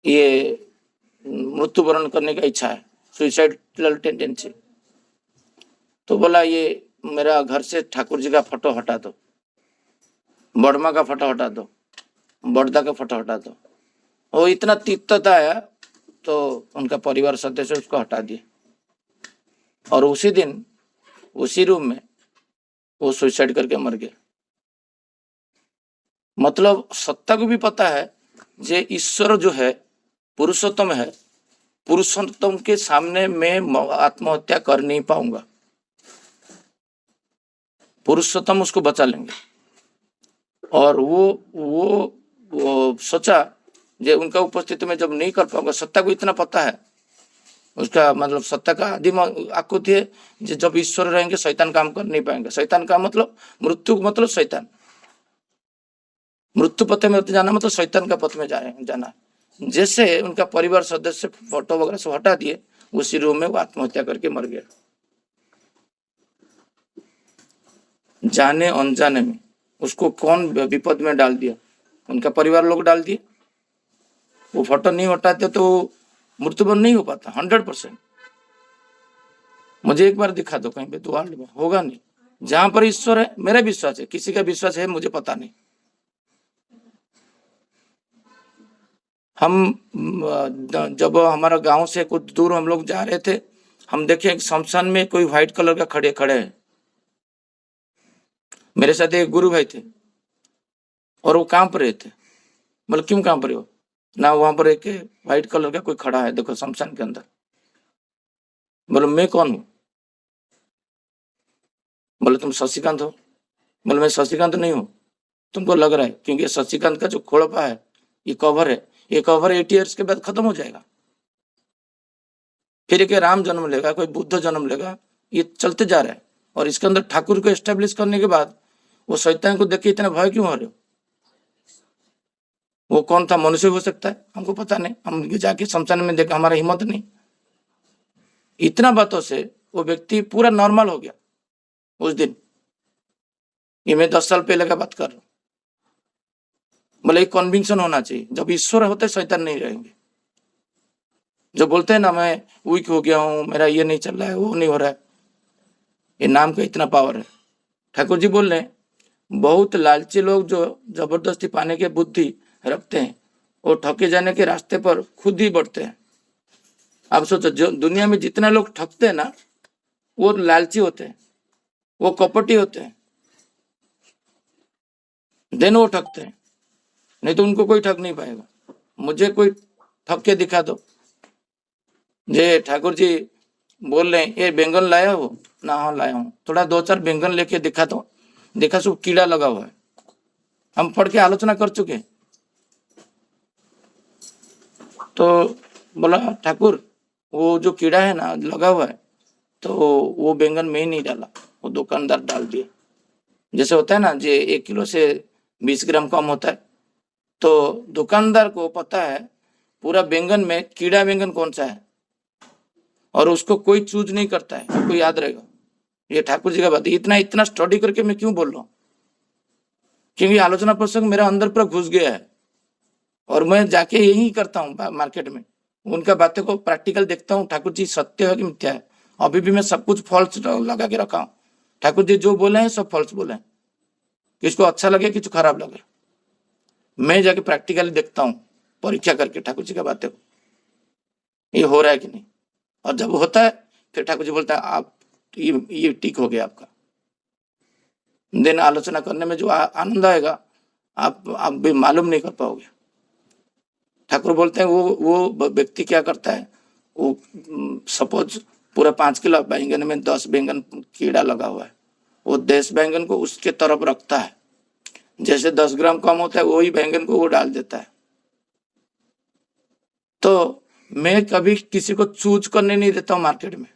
ये मृत्युवरण करने का इच्छा है, सुसाइडल टेंडेंसी। तो बोला ये मेरा घर से ठाकुर जी का फोटो हटा दो, बड़मा का फोटो हटा दो, बड़दा का फोटो हटा दो। वो इतना तीव्रता आया तो उनका परिवार सदस्य उसको हटा दिए, और उसी दिन उसी रूम में वो सुसाइड करके मर गया। मतलब सत्ता को भी पता है जे ईश्वर जो है पुरुषोत्तम है, पुरुषोत्तम के सामने मैं आत्महत्या कर नहीं पाऊंगा, पुरुषोत्तम उसको बचा लेंगे। और वो सोचा जे उनका उपस्थिति में जब नहीं कर पाऊंगा, सत्ता को इतना पता है, उसका मतलब सत्ता का आदिम आकुति है जे जब ईश्वर रहेंगे शैतान काम कर नहीं पाएंगे। शैतान का मतलब मृत्यु, मतलब शैतान, मृत्यु पथ में जाना मतलब शैतान का पथ में जाना। जैसे उनका परिवार सदस्य फोटो वगैरह सब हटा दिए, उसी रूम में वो आत्महत्या करके मर गया। जाने अनजाने में उसको कौन विपद में डाल दिया? उनका परिवार लोग डाल दिए। वो फोटो नहीं हटाते तो मृत्युवरण नहीं हो पाता 100%। मुझे एक बार दिखा दो कहीं पे, तो वर्ल्ड में होगा नहीं। जहां पर ईश्वर है, मेरा विश्वास है, किसी का विश्वास है मुझे पता नहीं। हम जब हमारा गांव से कुछ दूर हम लोग जा रहे थे, हम देखे एक शमशान में कोई व्हाइट कलर का खड़े हैं। मेरे साथ एक गुरु भाई थे और वो कांप रहे थे। मतलब क्यों कांप रहे हो? ना वहां पर एक व्हाइट कलर का कोई खड़ा है, देखो शमशान के अंदर। बोलो मैं कौन हूं? बोले तुम शशिकांत हो। बोले मैं शशिकांत नहीं हूं, तुमको लग रहा है, क्योंकि शशिकांत का जो खोड़पा है, ये कवर है, ये कवर 80 ईयर्स के बाद खत्म हो जाएगा। फिर एक राम जन्म लेगा, कोई बुद्ध जन्म लेगा, ये चलते जा रहा है। और इसके अंदर ठाकुर को एस्टेब्लिश करने के बाद वो शैतान को देख के इतना भय क्यों हो रहे हो? वो कौन था? मनुष्य हो सकता है, हमको पता नहीं। हम जाके शमशान में देखा, हमारा हिम्मत नहीं। इतना बातों से वो व्यक्ति पूरा नॉर्मल हो गया उस दिन। ये मैं 10 साल पहले का बात कर रहा हूँ। बोले एक कन्विक्शन होना चाहिए, जब ईश्वर होते शैतान नहीं रहेंगे। जो बोलते हैं ना मैं वीक हो गया हूं, मेरा ये नहीं चल रहा है, वो नहीं हो रहा है, ये नाम का इतना पावर है। ठाकुर जी बोल रहे हैं, बहुत लालची लोग जो जबरदस्ती पाने के बुद्धि रखते हैं, वो ठके जाने के रास्ते पर खुद ही बढ़ते हैं। आप सोचो, जो दुनिया में जितना लोग ठगते हैं ना, वो लालची होते हैं, वो कपटी होते हैं, देन वो ठगते हैं। नहीं तो उनको कोई ठग नहीं पाएगा। मुझे कोई ठग के दिखा दो, जे ठाकुर जी बोल रहे हैं ये बैंगन लाया हो ना, हाँ लाया हूँ, थोड़ा 2-4 बैंगन लेके दिखा दो, देखा सब कीड़ा लगा हुआ है। हम पढ़ के आलोचना कर चुके हैं। तो बोला ठाकुर वो जो कीड़ा है ना लगा हुआ है, तो वो बैंगन में ही नहीं डाला, वो दुकानदार डाल दिया। जैसे होता है ना, जे 1 किलो से 20 ग्राम कम होता है, तो दुकानदार को पता है पूरा बैंगन में कीड़ा बैंगन कौन सा है, और उसको कोई चूज नहीं करता है, आपको याद रहेगा। ये ठाकुर जी का बात है। इतना इतना स्टडी करके मैं क्यों बोल रहा हूँ, क्योंकि आलोचना प्रसंग मेरा अंदर पूरा घुस गया है, और मैं जाके यही करता हूँ मार्केट में, उनका बातें को प्रैक्टिकल देखता हूँ, ठाकुर जी सत्य है कि मिथ्या है। अभी भी मैं सब कुछ फॉल्स लगा के रखा हूँ। ठाकुर जी जो बोले हैं सब फॉल्स बोले हैं, किसको अच्छा लगे किसको खराब लगे, मैं जाके प्रैक्टिकली देखता हूँ, परीक्षा करके ठाकुर जी का बातें को ये हो रहा है कि नहीं। और जब होता है फिर ठाकुर जी बोलता है आप ये ठीक हो गया आपका। देन आलोचना करने में जो आनंद आएगा आप भी मालूम नहीं कर पाओगे। ठाकुर बोलते हैं वो व्यक्ति क्या करता है, वो सपोज पूरा 5 किलो बैंगन में 10 बैंगन कीड़ा लगा हुआ है, वो 10 बैंगन को उसके तरफ रखता है, जैसे 10 ग्राम कम होता है वही बैंगन को वो डाल देता है। तो मैं कभी किसी को चूज करने नहीं देता हूँ मार्केट में,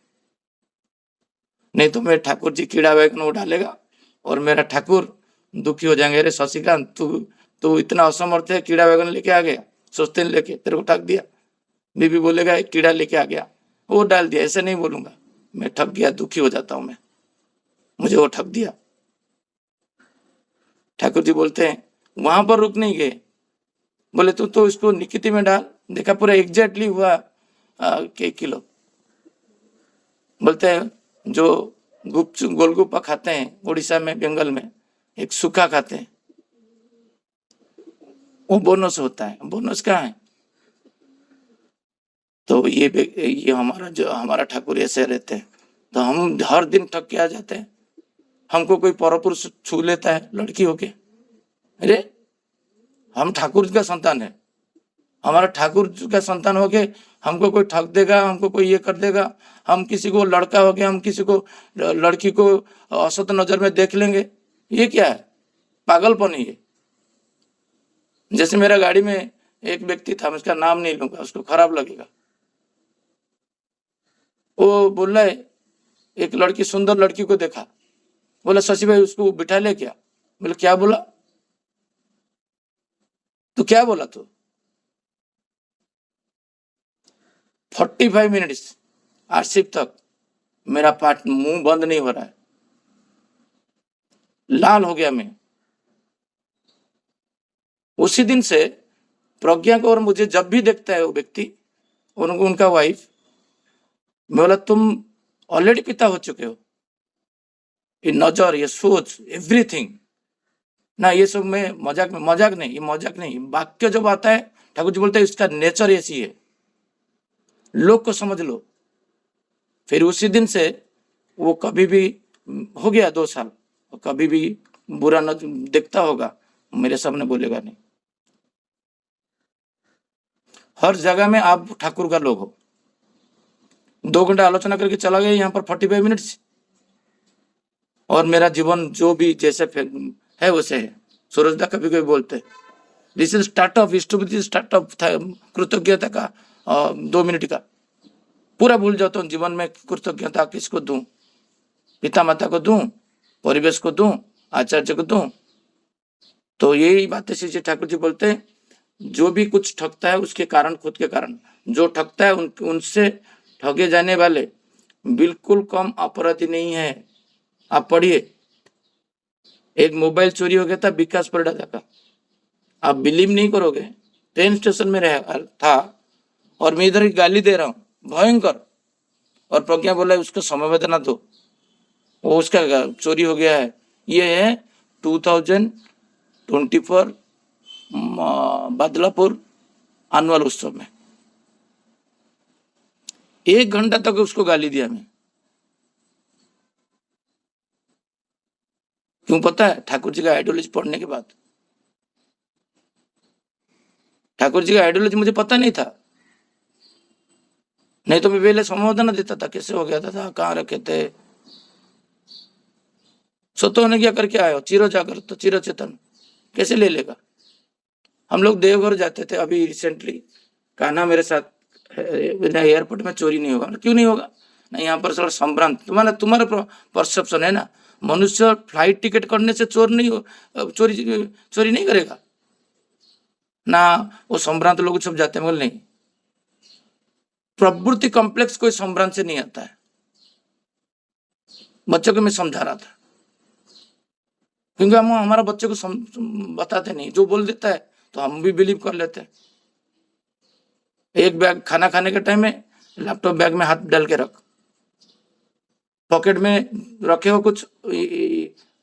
नहीं तो मेरे ठाकुर जी कीड़ा बैंगन वो डालेगा और मेरा ठाकुर दुखी हो जाएंगे, अरे शशिकांत तू इतना असमर्थ है, कीड़ा बैंगन लेके आ गया सोचते लेके, तेरे को ठग दिया। बीबी बोलेगा एक कीड़ा लेके आ गया वो डाल दिया, ऐसे नहीं बोलूंगा, मैं ठग गया, दुखी हो जाता हूं मैं, मुझे वो ठग दिया। ठाकुर जी बोलते हैं वहां पर रुक नहीं गए, बोले तू तो इसको निकिति में डाल, देखा पूरा एग्जैक्टली हुआ 1 किलो। बोलते हैं जो गोलगप्पा खाते हैं उड़ीसा में बंगाल में, एक सूखा खाते हैं, वो बोनस होता है, बोनस कहाँ है। तो ये हमारा ठाकुर ऐसे रहते हैं, तो हम हर दिन ठग के आ जाते हैं। हमको कोई परपुरुष छू लेता है लड़की होके, अरे हम ठाकुर का संतान है, हमारा ठाकुर का संतान होके हमको कोई ठग देगा, हमको कोई ये कर देगा, हम किसी को लड़का हो गया, हम किसी को लड़की को असत नजर में देख लेंगे, ये क्या है, पागलपन ही है। जैसे मेरा गाड़ी में एक व्यक्ति था, मैं उसका नाम नहीं लूंगा, उसको खराब लगेगा, वो बोल रहा है एक लड़की सुंदर लड़की को देखा, बोला शशि भाई उसको बिठा ले क्या, बोले क्या बोला तू, क्या बोला तू। 45 मिनट्स आरसीप तक मेरा पार्ट मुंह बंद नहीं हो रहा है, लाल हो गया मैं। उसी दिन से प्रज्ञा को और मुझे जब भी देखता है वो व्यक्ति, उनका वाइफ, मैं बोला तुम ऑलरेडी पिता हो चुके हो, ये नजर ये सोच एवरीथिंग ना, ये सब में मजाक नहीं, ये मजाक नहीं, वाक्य जब आता है ठाकुर जी बोलते हैं इसका नेचर ऐसी है, लोग को समझ लो। फिर उसी दिन से वो कभी भी, हो गया 2 साल, कभी भी बुरा न देखता होगा मेरे सामने बोलेगा नहीं। हर जगह में आप ठाकुर का लोग हो। 2 घंटा आलोचना करके चला गया यहाँ पर 45 मिनट्स, और मेरा जीवन जो भी जैसे है वैसे है। सूरजदा कभी कभी बोलते दिस इज स्टार्टअप, स्टार्टअप था कृतज्ञता का 2 मिनट का, पूरा भूल जाता हूँ जीवन में कृतज्ञता किसको दूं, पिता माता को दूं, परिवेश को दूं, आचार्य को दूं। तो यही बातें श्री ठाकुर जी बोलते हैं जो भी कुछ ठगता है उसके कारण, खुद के कारण, जो ठगता है उनसे ठगे जाने वाले बिल्कुल कम अपराधी नहीं है। आप पढ़िए, एक मोबाइल चोरी हो गया था विकास परिडा का, आप बिलीव नहीं करोगे, ट्रेन स्टेशन में था और मैं इधर गाली दे रहा हूँ भयंकर, और प्रज्ञा बोला उसको समवेदना दो, वो उसका चोरी हो गया है। ये है 2024 बदलापुर एनुअल उत्सव में 1 घंटा तक उसको गाली दिया मैं। क्यों पता है, ठाकुर जी का आइडियोलॉजी पढ़ने के बाद। ठाकुर जी का आइडियोलॉजी मुझे पता नहीं था, नहीं तो मैं पहले संबोधन देता था, कैसे हो गया था, कहाँ रखे थे, सोतो ने क्या करके आए हो, चिरो जाकर तो चिरो चेतन कैसे ले लेगा। हम लोग देवघर जाते थे अभी रिसेंटली, कान्हा मेरे साथ, एयरपोर्ट में चोरी नहीं होगा, क्यों नहीं होगा, नहीं यहाँ पर थोड़ा संभ्रांत, तुम्हारा परसेप्शन है ना, मनुष्य फ्लाइट टिकट करने से चोर नहीं चोरी चोरी नहीं करेगा ना, वो संभ्रांत लोग सब जाते हैं, मगर नहीं, प्रवृत्ति कॉम्प्लेक्स कोई संभ्रांत से नहीं आता है। बच्चों को मैं समझा रहा था, क्योंकि हम हमारा बच्चे को बताते नहीं, जो बोल देता है तो हम भी बिलीव कर लेते हैं। एक बैग खाना खाने के टाइम में लैपटॉप बैग में हाथ डाल के रख, पॉकेट में रखे हो कुछ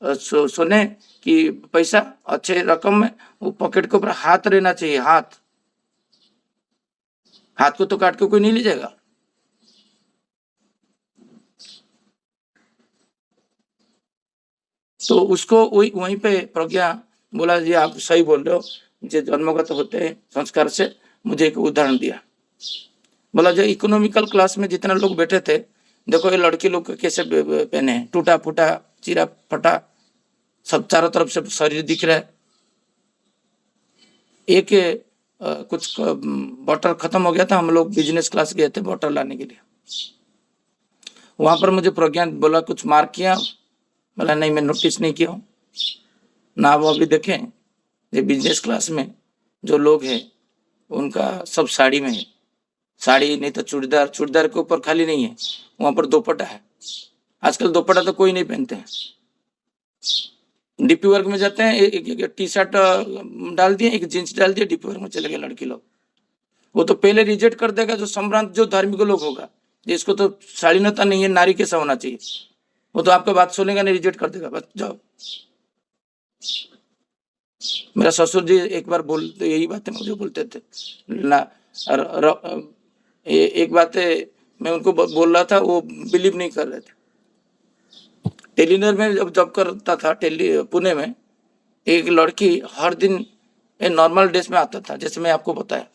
सोने की पैसा अच्छे रकम में, वो पॉकेट के ऊपर हाथ रहना चाहिए, हाथ को तो काट के कोई नहीं ले जाएगा। तो उसको वहीं पे प्रज्ञा बोला, जी आप सही बोल रहे हो, जो जन्मगत होते हैं संस्कार से, मुझे एक उदाहरण दिया, बोला जो इकोनॉमिकल क्लास में जितने लोग बैठे थे, देखो ये लड़की लोग कैसे पहने हैं, टूटा फूटा चिरा फटा, सब चारों तरफ से शरीर दिख रहा है, एक कुछ बॉटल खत्म हो गया था, हम लोग बिजनेस क्लास गए थे बॉटल लाने के लिए, वहां पर मुझे प्रज्ञा बोला कुछ मार्क किया, बोला नहीं मैं नोटिस नहीं किया हूँ ना। वो अभी देखें ये बिजनेस क्लास में जो लोग हैं उनका सब साड़ी में है, साड़ी नहीं तो चूड़ीदार, चूड़ीदार के ऊपर खाली नहीं है, वहां पर दोपट्टा है, आजकल दोपट्टा तो कोई नहीं पहनते हैं। डीपी वर्क में जाते हैं, एक टी शर्ट डाल दिए, एक जींस डाल दिए, डीपी वर्क में चले गए लड़की लोग। वो तो पहले रिजेक्ट कर देगा जो संभ्रांत जो धार्मिक लोग होगा, जिसको तो शालीनता नहीं है, नारी कैसा होना चाहिए, वो तो आपका बात सुनेगा नहीं, रिजेक्ट कर देगा, बस जाओ। मेरा ससुर जी एक बार बोलते, यही बातें मुझे बोलते थे ना, एक बात मैं उनको बोल रहा था, वो बिलीव नहीं कर रहे थे। टेलीनर में जब जॉब करता था पुणे में, एक लड़की हर दिन नॉर्मल ड्रेस में आता था, जैसे मैं आपको बताया,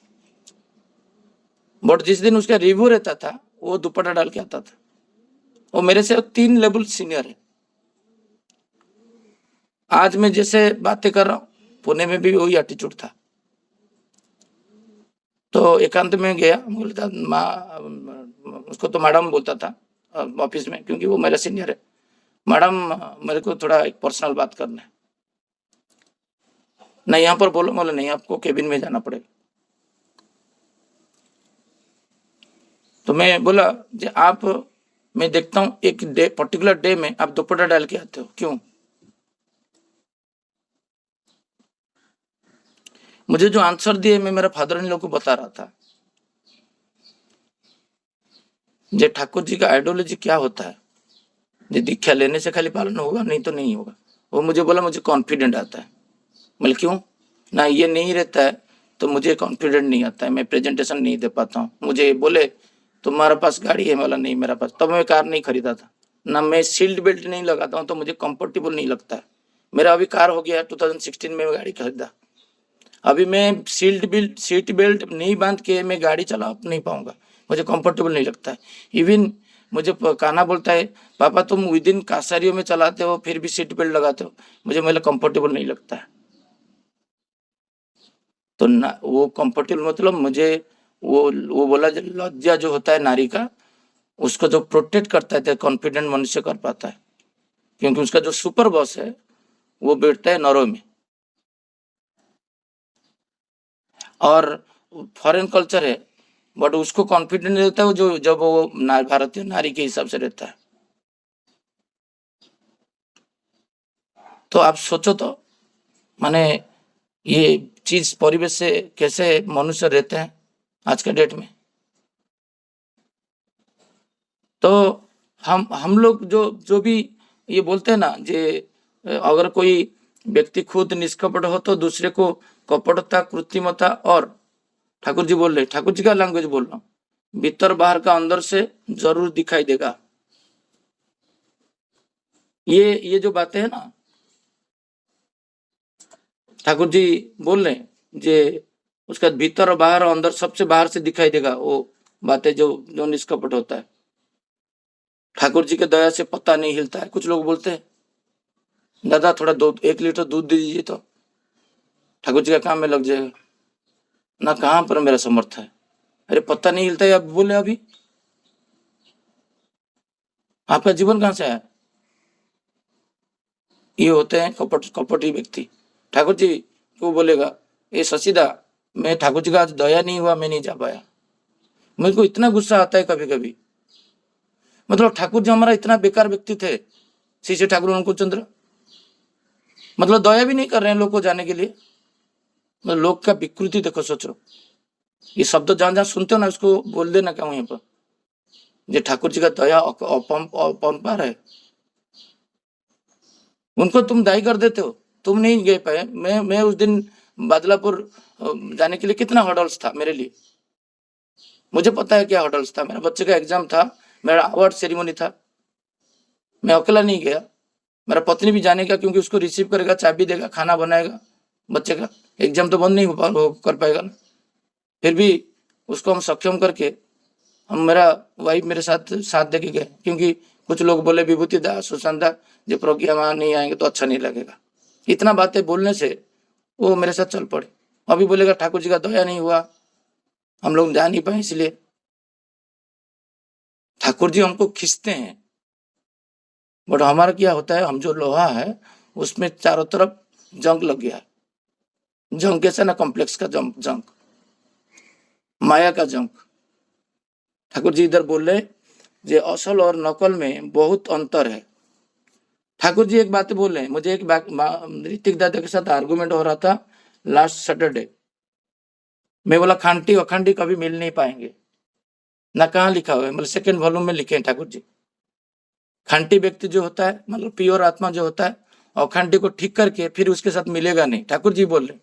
बट जिस दिन उसका रिव्यू रहता था वो दुपट्टा डाल के आता था। वो मेरे से 3 लेवल सीनियर है। आज मैं जैसे बातें कर रहा हूँ, पुणे में भी वही एटीट्यूड था। तो एकांत में गया, बोलता उसको तो मैडम बोलता था ऑफिस में, क्योंकि वो मेरा सीनियर है, मैडम मेरे को थोड़ा एक पर्सनल बात करना है, नहीं यहाँ पर बोलो, बोले नहीं आपको केबिन में जाना पड़ेगा। तो मैं बोला जी आप, मैं देखता हूँ एक डे पर्टिकुलर डे में आप दुपट्टा डाल के आते हो, क्यों? मुझे जो आंसर दिए मैं मेरा फादर इन लोग को बता रहा था, जे ठाकुर जी का आइडियोलॉजी क्या होता है, जो दीक्षा लेने से खाली पालन होगा, नहीं तो नहीं होगा। वो मुझे बोला मुझे कॉन्फिडेंट आता है। बोले क्यों? ना ये नहीं रहता है तो मुझे कॉन्फिडेंट नहीं आता है, मैं प्रेजेंटेशन नहीं दे पाता हूँ। मुझे बोले तुम्हारे पास गाड़ी है? बोला नहीं मेरा पास। तब मैं कार नहीं खरीदा था ना, मैं सीट बेल्ट नहीं लगाता हूँ तो मुझे कंफर्टेबल नहीं लगता है। मेरा अभी कार हो गया, 2016 में मैं गाड़ी खरीदा। अभी मैं सीट बेल्ट नहीं बांध के मैं गाड़ी चला नहीं पाऊंगा, मुझे कंफर्टेबल नहीं लगता है। इवन मुझे कान्हा बोलता है पापा तुम विद इन कासारियों में चलाते हो फिर भी सीट बेल्ट लगाते हो, मुझे कंफर्टेबल नहीं लगता है। तो ना वो कंफर्टेबल मतलब मुझे वो बोला लज्जा जो होता है नारी का, उसको जो प्रोटेक्ट करता है कॉन्फिडेंट मनुष्य कर पाता है, क्योंकि उसका जो सुपर बॉस है वो बैठता है नरों में। और फॉरेन कल्चर है बट उसको कॉन्फिडेंस रहता है जो जब वो भारतीय नारी के हिसाब से रहता है। तो आप सोचो तो माने ये चीज परिवेश से कैसे मनुष्य रहते हैं आज के डेट में। तो हम लोग जो भी ये बोलते हैं ना, जे अगर कोई व्यक्ति खुद निष्कपट हो तो दूसरे को कपटता, कृत्रिमता और ठाकुर जी बोल रहे, ठाकुर जी का लैंग्वेज बोल रहा हूँ, भीतर बाहर का अंदर से जरूर दिखाई देगा। ये जो बातें है ना, ठाकुर जी बोल रहे जे उसका भीतर और बाहर और अंदर सबसे बाहर से दिखाई देगा वो बातें जो जो निष्कपट होता है। ठाकुर जी के दया से पत्ता नहीं हिलता है। कुछ लोग बोलते हैं दादा थोड़ा दूध 1 लीटर दूध दे दीजिए तो ठाकुर जी का काम में लग जाएगा। ना कहाँ पर मेरा समर्थ है। अरे पत्ता नहीं हिलता है आप बोले अभी, आपका जीवन कहाँ से आया? ये होते हैं कपटी व्यक्ति। ठाकुर जी को बोलेगा ये शशिदा मैं ठाकुर जी का आज दया नहीं हुआ मैं नहीं जा पाया। मेरे को इतना गुस्सा आता है कभी कभी। मतलब ठाकुर जी हमारा इतना बेकार व्यक्ति थे श्री ठाकुर अनुकूल चंद्र, मतलब दया भी नहीं कर रहे हैं लोग को जाने के लिए। मतलब लोग का विकृति देखो, सोचो ये शब्द जहां जहां सुनते हो ना उसको बोल देना क्या यहाँ पर ये ठाकुर जी का दया अपरंपार है। उनको तुम दायी कर देते हो। तुम नहीं गए पाए। मैं उस दिन बादलापुर जाने के लिए कितना हर्डल्स था मेरे लिए। मुझे पता है क्या हर्डल्स था। मेरा बच्चे का एग्जाम था, मेरा अवार्ड सेरेमनी था, मैं अकेला नहीं गया। मेरा पत्नी भी जाने का क्योंकि उसको रिसीव करेगा, चाबी देगा, खाना बनाएगा बच्चे का। एग्जाम तो बंद नहीं कर पाएगा ना। फिर भी उसको हम सक्षम करके हम मेरा वाइफ मेरे साथ साथ दे के गए क्योंकि कुछ लोग बोले विभूति दा सुशांत दा जो प्रज्ञा वहां नहीं आएंगे तो अच्छा नहीं लगेगा। इतना बातें बोलने से वो मेरे साथ चल पड़े। अभी बोलेगा ठाकुर जी का दया नहीं हुआ हम लोग जा नहीं पाए इसलिए। ठाकुर जी हमको खींचते हैं बट हमारा क्या होता है, हम जो लोहा है उसमें चारों तरफ जंग लग गया है। जंग कैसा ना, कॉम्प्लेक्स का जंग, माया का जंग। ठाकुर जी इधर बोल रहे जे असल और नकल में बहुत अंतर है। ठाकुर जी एक बात बोल रहे हैं, मुझे एक ऋतिक दादा के साथ आर्गुमेंट हो रहा था लास्ट सैटरडे। मैं बोला खांटी अखंडी कभी मिल नहीं पाएंगे ना, कहाँ लिखा हुआ है, मतलब सेकेंड वॉल्यूम में लिखे हैं ठाकुर जी। खांटी व्यक्ति जो होता है मतलब प्योर आत्मा जो होता है अखंडी को ठीक करके फिर उसके साथ मिलेगा नहीं। ठाकुर जी बोल रहे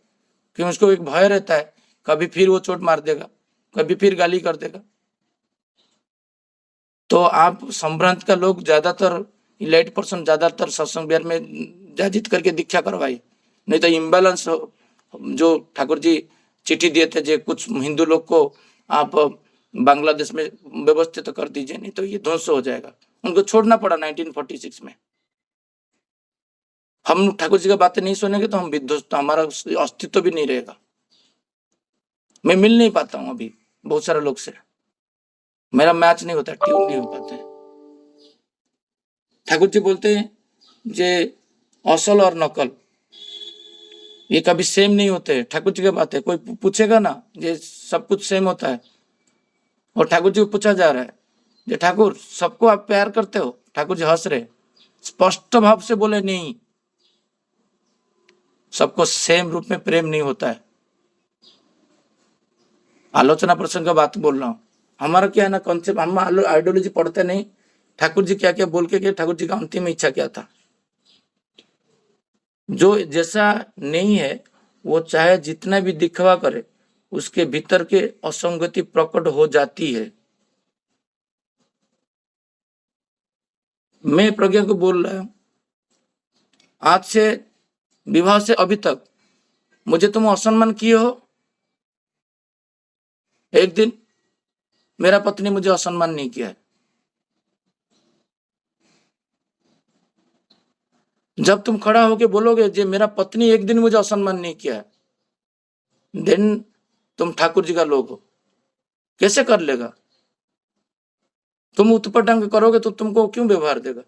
कि उसको एक भय रहता है कभी फिर वो चोट मार देगा, कभी फिर गाली कर देगा। तो आप संभ्रांत का लोग ज्यादातर इलाइट पर्सन ज्यादातर सत्संग बिहार में जाजित करके दीक्षा करवाई, नहीं तो इम्बैलेंस जो ठाकुर जी चिट्ठी दिए थे जो कुछ हिंदू लोग को आप बांग्लादेश में व्यवस्थित तो कर दीजिए नहीं तो ये ध्वंस हो जाएगा। उनको छोड़ना पड़ा 1946 में। हम ठाकुर जी का बातें नहीं सुनेंगे तो हम विध्वस्त, हमारा अस्तित्व भी नहीं रहेगा। मैं मिल नहीं पाता हूँ अभी बहुत सारे लोग से, मेरा मैच नहीं होता, ट्यून नहीं हो पाते। ठाकुर जी बोलते हैं जे असल और नकल ये कभी सेम नहीं होते। ठाकुर जी की बात है, कोई पूछेगा ना ये सब कुछ सेम होता है और ठाकुर जी को पूछा जा रहा है ये ठाकुर सबको आप प्यार करते हो? ठाकुर जी हंस रहे, स्पष्ट भाव से बोले नहीं, सबको सेम रूप में प्रेम नहीं होता है। आलोचना प्रसंग का बात बोल रहा हूं। हमारा क्या है ना कॉन्सेप्ट, हम आइडियोलॉजी पढ़ते नहीं। ठाकुर जी क्या क्या बोल के ठाकुर जी का अंतिम इच्छा क्या था, जो जैसा नहीं है वो चाहे जितना भी दिखवा करे उसके भीतर के असंगति प्रकट हो जाती है। मैं प्रज्ञा को बोल रहा हूं आज से विवाह से अभी तक मुझे तुम असम्मान किए हो। एक दिन मेरा पत्नी मुझे असम्मान नहीं किया है। जब तुम खड़ा होके बोलोगे जे मेरा पत्नी एक दिन मुझे असम्मान नहीं किया है, देन तुम ठाकुर जी का लोग हो। कैसे कर लेगा? तुम उत्पटांग करोगे तो तुमको क्यों व्यवहार देगा?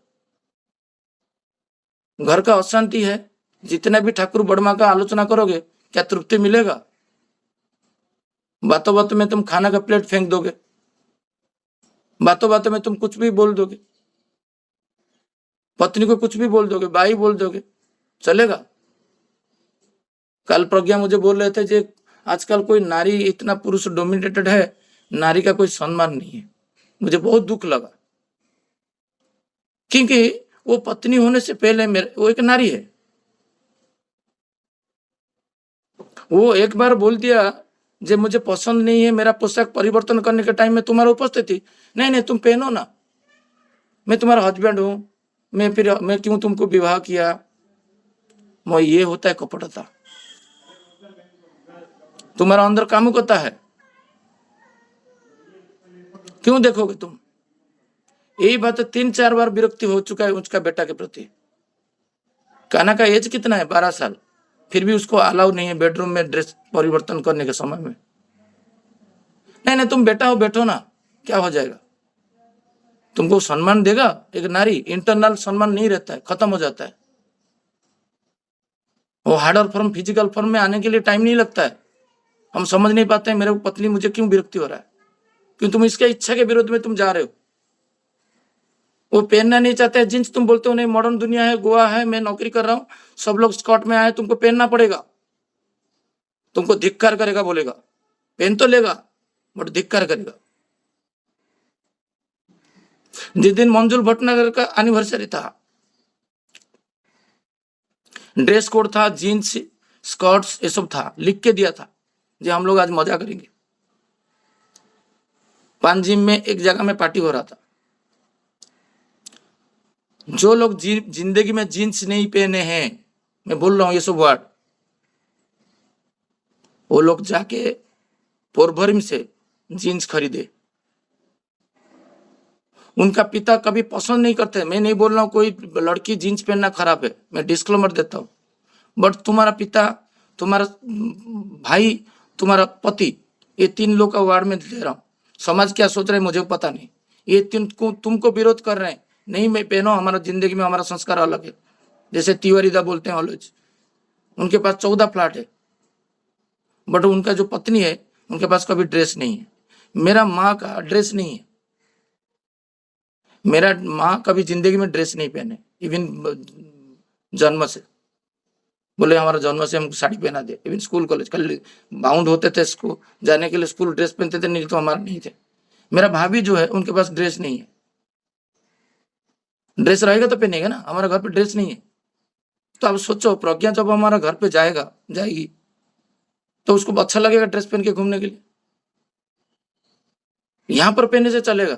घर का अशांति है, जितना भी ठाकुर बड़मा का आलोचना करोगे क्या तृप्ति मिलेगा? बातों बातों में तुम खाना का प्लेट फेंक दोगे, बातों बातों में तुम कुछ भी बोल दोगे, पत्नी को कुछ भी बोल दोगे, भाई बोल दोगे, चलेगा? कल प्रज्ञा मुझे बोल रहे थे जे आजकल कोई नारी इतना पुरुष डोमिनेटेड है, नारी का कोई सम्मान नहीं है। मुझे बहुत दुख लगा क्योंकि वो पत्नी होने से पहले मेरे वो एक नारी है। वो एक बार बोल दिया जे मुझे पसंद नहीं है, मेरा पोशाक परिवर्तन करने के टाइम में तुम्हारा उपस्थिति नहीं नहीं तुम पहनो ना, मैं तुम्हारा हस्बैंड हूं, मैं क्यों तुमको विवाह किया। वो ये होता है कपटता। तुम्हारा अंदर कामुकता है, क्यों देखोगे तुम? यही बात 3-4 बार विरक्ति हो चुका है उसका बेटा के प्रति। कान्हा का एज कितना है? 12 साल, फिर भी उसको अलाउ नहीं है बेडरूम में ड्रेस परिवर्तन करने के समय में। नहीं नहीं, तुम बेटा हो, बैठो ना, क्या हो जाएगा? तुमको सम्मान देगा एक नारी? इंटरनल सम्मान नहीं रहता है, खत्म हो जाता है। वो हार्डर फॉर्म, फिजिकल फॉर्म में आने के लिए टाइम नहीं लगता है। हम समझ नहीं पाते हैं मेरे को पत्नी मुझे क्यों विरक्ति हो रहा है, क्यों तुम इसके इच्छा के विरोध में तुम जा रहे हो। वो पहनना नहीं चाहते हैं जींस, तुम बोलते हो नहीं मॉडर्न दुनिया है, गोवा है, मैं नौकरी कर रहा हूं, सब लोग स्कॉट में आए, तुमको पहनना पड़ेगा। तुमको धिक्कार करेगा, बोलेगा पहन तो लेगा बट धिक्कार करेगा। जिस दिन मंजुल भटनागर का एनिवर्सरी था, ड्रेस कोड था, जीन्स स्कर्ट्स ये सब था, लिख के दिया था जो हम लोग आज मजा करेंगे। पांजिम में एक जगह में पार्टी हो रहा था। जो लोग जिंदगी में जीन्स नहीं पहने हैं, मैं बोल रहा हूं ये सब वर्ड, वो लोग जाके पोरभरिम से जीन्स खरीदे। उनका पिता कभी पसंद नहीं करते। मैं नहीं बोल रहा हूं कोई लड़की जीन्स पहनना खराब है, मैं डिस्क्लेमर देता हूं, बट तुम्हारा पिता, तुम्हारा भाई, तुम्हारा पति, ये 3 लोग का वार्ड में दे रहा हूं। समाज क्या सोच रहे हैं मुझे पता नहीं। ये 3 तुमको विरोध कर रहे हैं, नहीं मैं पहनो, हमारा जिंदगी में हमारा संस्कार अलग है। जैसे तिवारीदा बोलते हैं ऑलवेज, उनके पास 14 फ्लैट है, बट उनका जो पत्नी है उनके पास कभी ड्रेस नहीं है। मेरा माँ का ड्रेस नहीं है, मेरा माँ कभी जिंदगी में ड्रेस नहीं पहने, इवन जन्म से। बोले हमारा जन्म से हमको साड़ी पहना दे। इवन स्कूल कॉलेज कल बाउंड होते थे स्कूल जाने के लिए, स्कूल ड्रेस पहनते थे, नहीं तो हमारा नहीं थे। मेरा भाभी जो है उनके पास ड्रेस नहीं है। ड्रेस रहेगा तो पहनेगा ना, हमारा घर पे ड्रेस नहीं है। तो अब सोचो प्रज्ञा जब हमारा घर पे जाएगी तो उसको अच्छा लगेगा ड्रेस पहन के घूमने के लिए? यहाँ पर पहनने से चलेगा,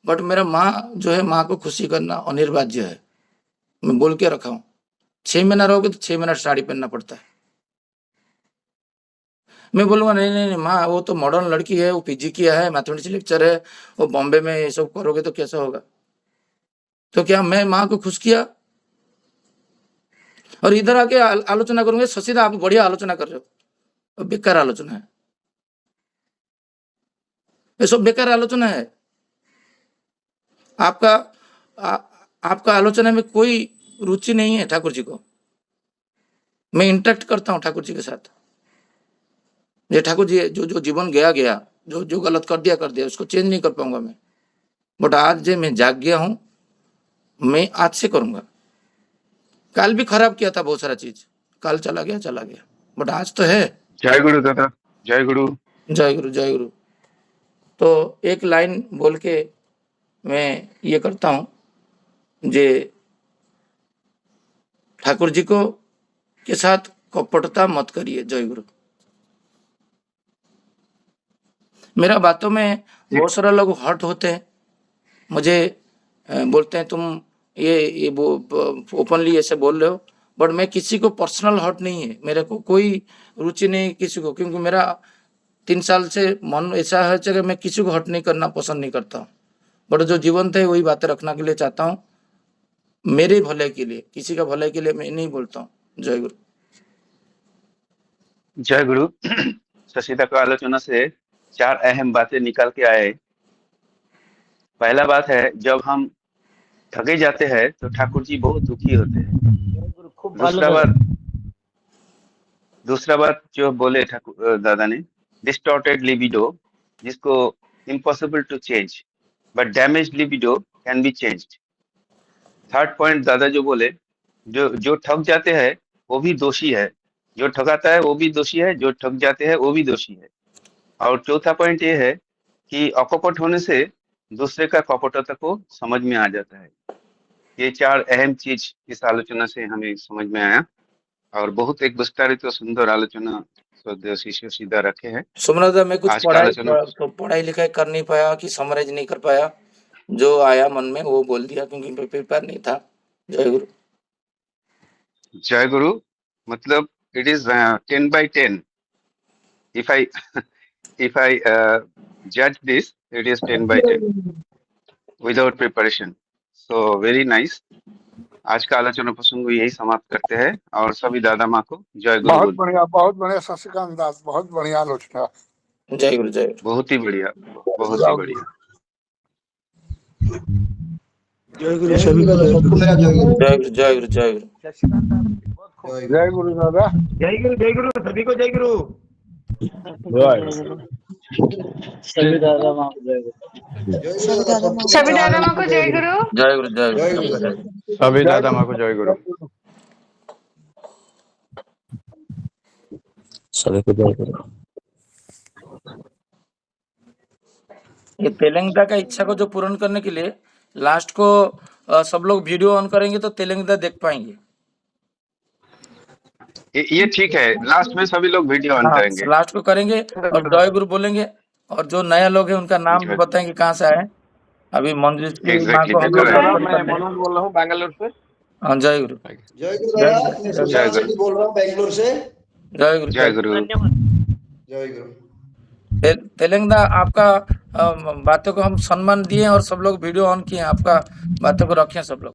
बट मेरा माँ जो है, माँ को खुशी करना अनिवार्य है। मैं बोल के रखा हूँ, 6 महीना रहोगे तो 6 महीना साड़ी पहनना पड़ता है। मैं बोलूंगा नहीं नहीं नहीं माँ, वो तो मॉडर्न लड़की है, वो पीजी किया है, मैथमेटिक्स लेक्चर है, वो बॉम्बे में ये सब करोगे तो कैसा होगा? तो क्या मैं माँ को खुश किया? और इधर आके आलोचना करूंगे, शशिदा आप बढ़िया आलोचना कर रहे हो, बेकार आलोचना है, ये सब बेकार आलोचना है। आपका आलोचना में कोई रुचि नहीं है ठाकुर जी को। मैं इंटरेक्ट करता हूँ ठाकुर जी के साथ। ये ठाकुर जी जो जीवन गया, जो गलत कर दिया, उसको चेंज नहीं कर पाऊंगा मैं, बट आज जो मैं जाग गया हूं, मैं आज से करूंगा। कल भी खराब किया था बहुत सारा चीज, कल चला गया, बट आज तो है। जय गुरु दादा, जय गुरु। जय गुरु, जय गुरु। तो एक लाइन बोल के मैं ये करता हूं, जे ठाकुर जी को के साथ कपटता मत करिए। जय गुरु। मेरा बातों में बहुत सारा लोग हर्ट होते हैं, मुझे बोलते हैं तुम ये ओपनली ऐसे बोल रहे हो, बट मैं किसी को पर्सनल हर्ट नहीं है, मेरे को कोई रुचि नहीं किसी को, क्योंकि मेरा 3 साल से मन ऐसा है कि मैं किसी को हर्ट नहीं करना पसंद नहीं करता हूँ, बट जो जीवंत है वही बातें रखना के लिए चाहता हूँ, मेरे भले के लिए, किसी का भले के लिए मैं नहीं बोलता हूँ। जय गुरु। जय गुरु। शशिदा का आलोचना से 4 अहम बातें निकाल के आए। पहला बात है, जब हम ठगे जाते हैं तो ठाकुर जी बहुत दुखी होते हैं। खूब भालो दूसरा बात जो बोले ठाकुर दादा ने, डिस्टॉर्टेड लिबिडो, जिसको impossible to change, but damage libido can be changed. Third point दादा जो बोले, जो ठग जाते हैं वो भी दोषी है, जो ठगाता है वो भी दोषी है, जो ठग जाते हैं वो भी दोषी है। और चौथा पॉइंट ये है कि अकपट होने से दूसरे का कपटता को समझ में आ जाता है। ये 4 अहम चीज इस आलोचना से हमें समझ में आया, और बहुत एक विस्तारित और सुंदर आलोचना श्रद्धेय शिष्य सीधा रखे हैं। सुमनदा, मैं कुछ आज का आलोचना पढ़ाई लिखाई कर नहीं पाया कि समराइज नहीं कर पाया, जो आया मन में वो बोल दिया, क्योंकि मैं प्रिपेयर नहीं था। जय गुरु। जय गुरु। मतलब it is 10 by 10, if I if I judge this, it is 10/10 without preparation. So very nice. आज का आलोचना प्रसंग यही समाप्त करते हैं और सभी दादा माँ को जय गुरु बहुत बोलते हैं। बढ़िया, बहुत बढ़िया शशिकांत दास, बहुत बढ़िया आलोचना। जय गुरु जय गुरु बहुत ही बढ़िया, बहुत ही बढ़िया। जय गुरु सभी को जय गुरु। जय गुरु जय गुरु जय गुरु। जय गुरु दादा। जय गुरु सभी को जय गुरु। सभी दादा माँ को जय गुरु। सभी दादा माँ को जय गुरु। जय गुरु जय गुरु जय गुरु। सभी दादा माँ को जय गुरु। सभी को जय गुरु। ये तेलंगाना का इच्छा को जो पूर्ण करने के लिए लास्ट को सब लोग वीडियो ऑन करेंगे तो तेलंगाना देख पाएंगे। ये ठीक है, लास्ट में सभी लोग वीडियो ऑन करेंगे। लास्ट को करेंगे और जय गुरु बोलेंगे और जो नया लोग हैं उनका नाम भी बताएंगे कहाँ से आए। अभी मंजूश्री माँ को हम लोग मनोज बोल रहा हूँ बैंगलोर से। हाँ जय गुरु जय गुरु दादा, मैं सुशांत शेट्टी बोल रहा हूँ बैंगलोर से। जय गुरु जय गुरु। जय गुरु। तेलंगाना आपका बातों को हम सम्मान दिए और सब लोग वीडियो ऑन किए, आपका बातों को रखें सब लोग।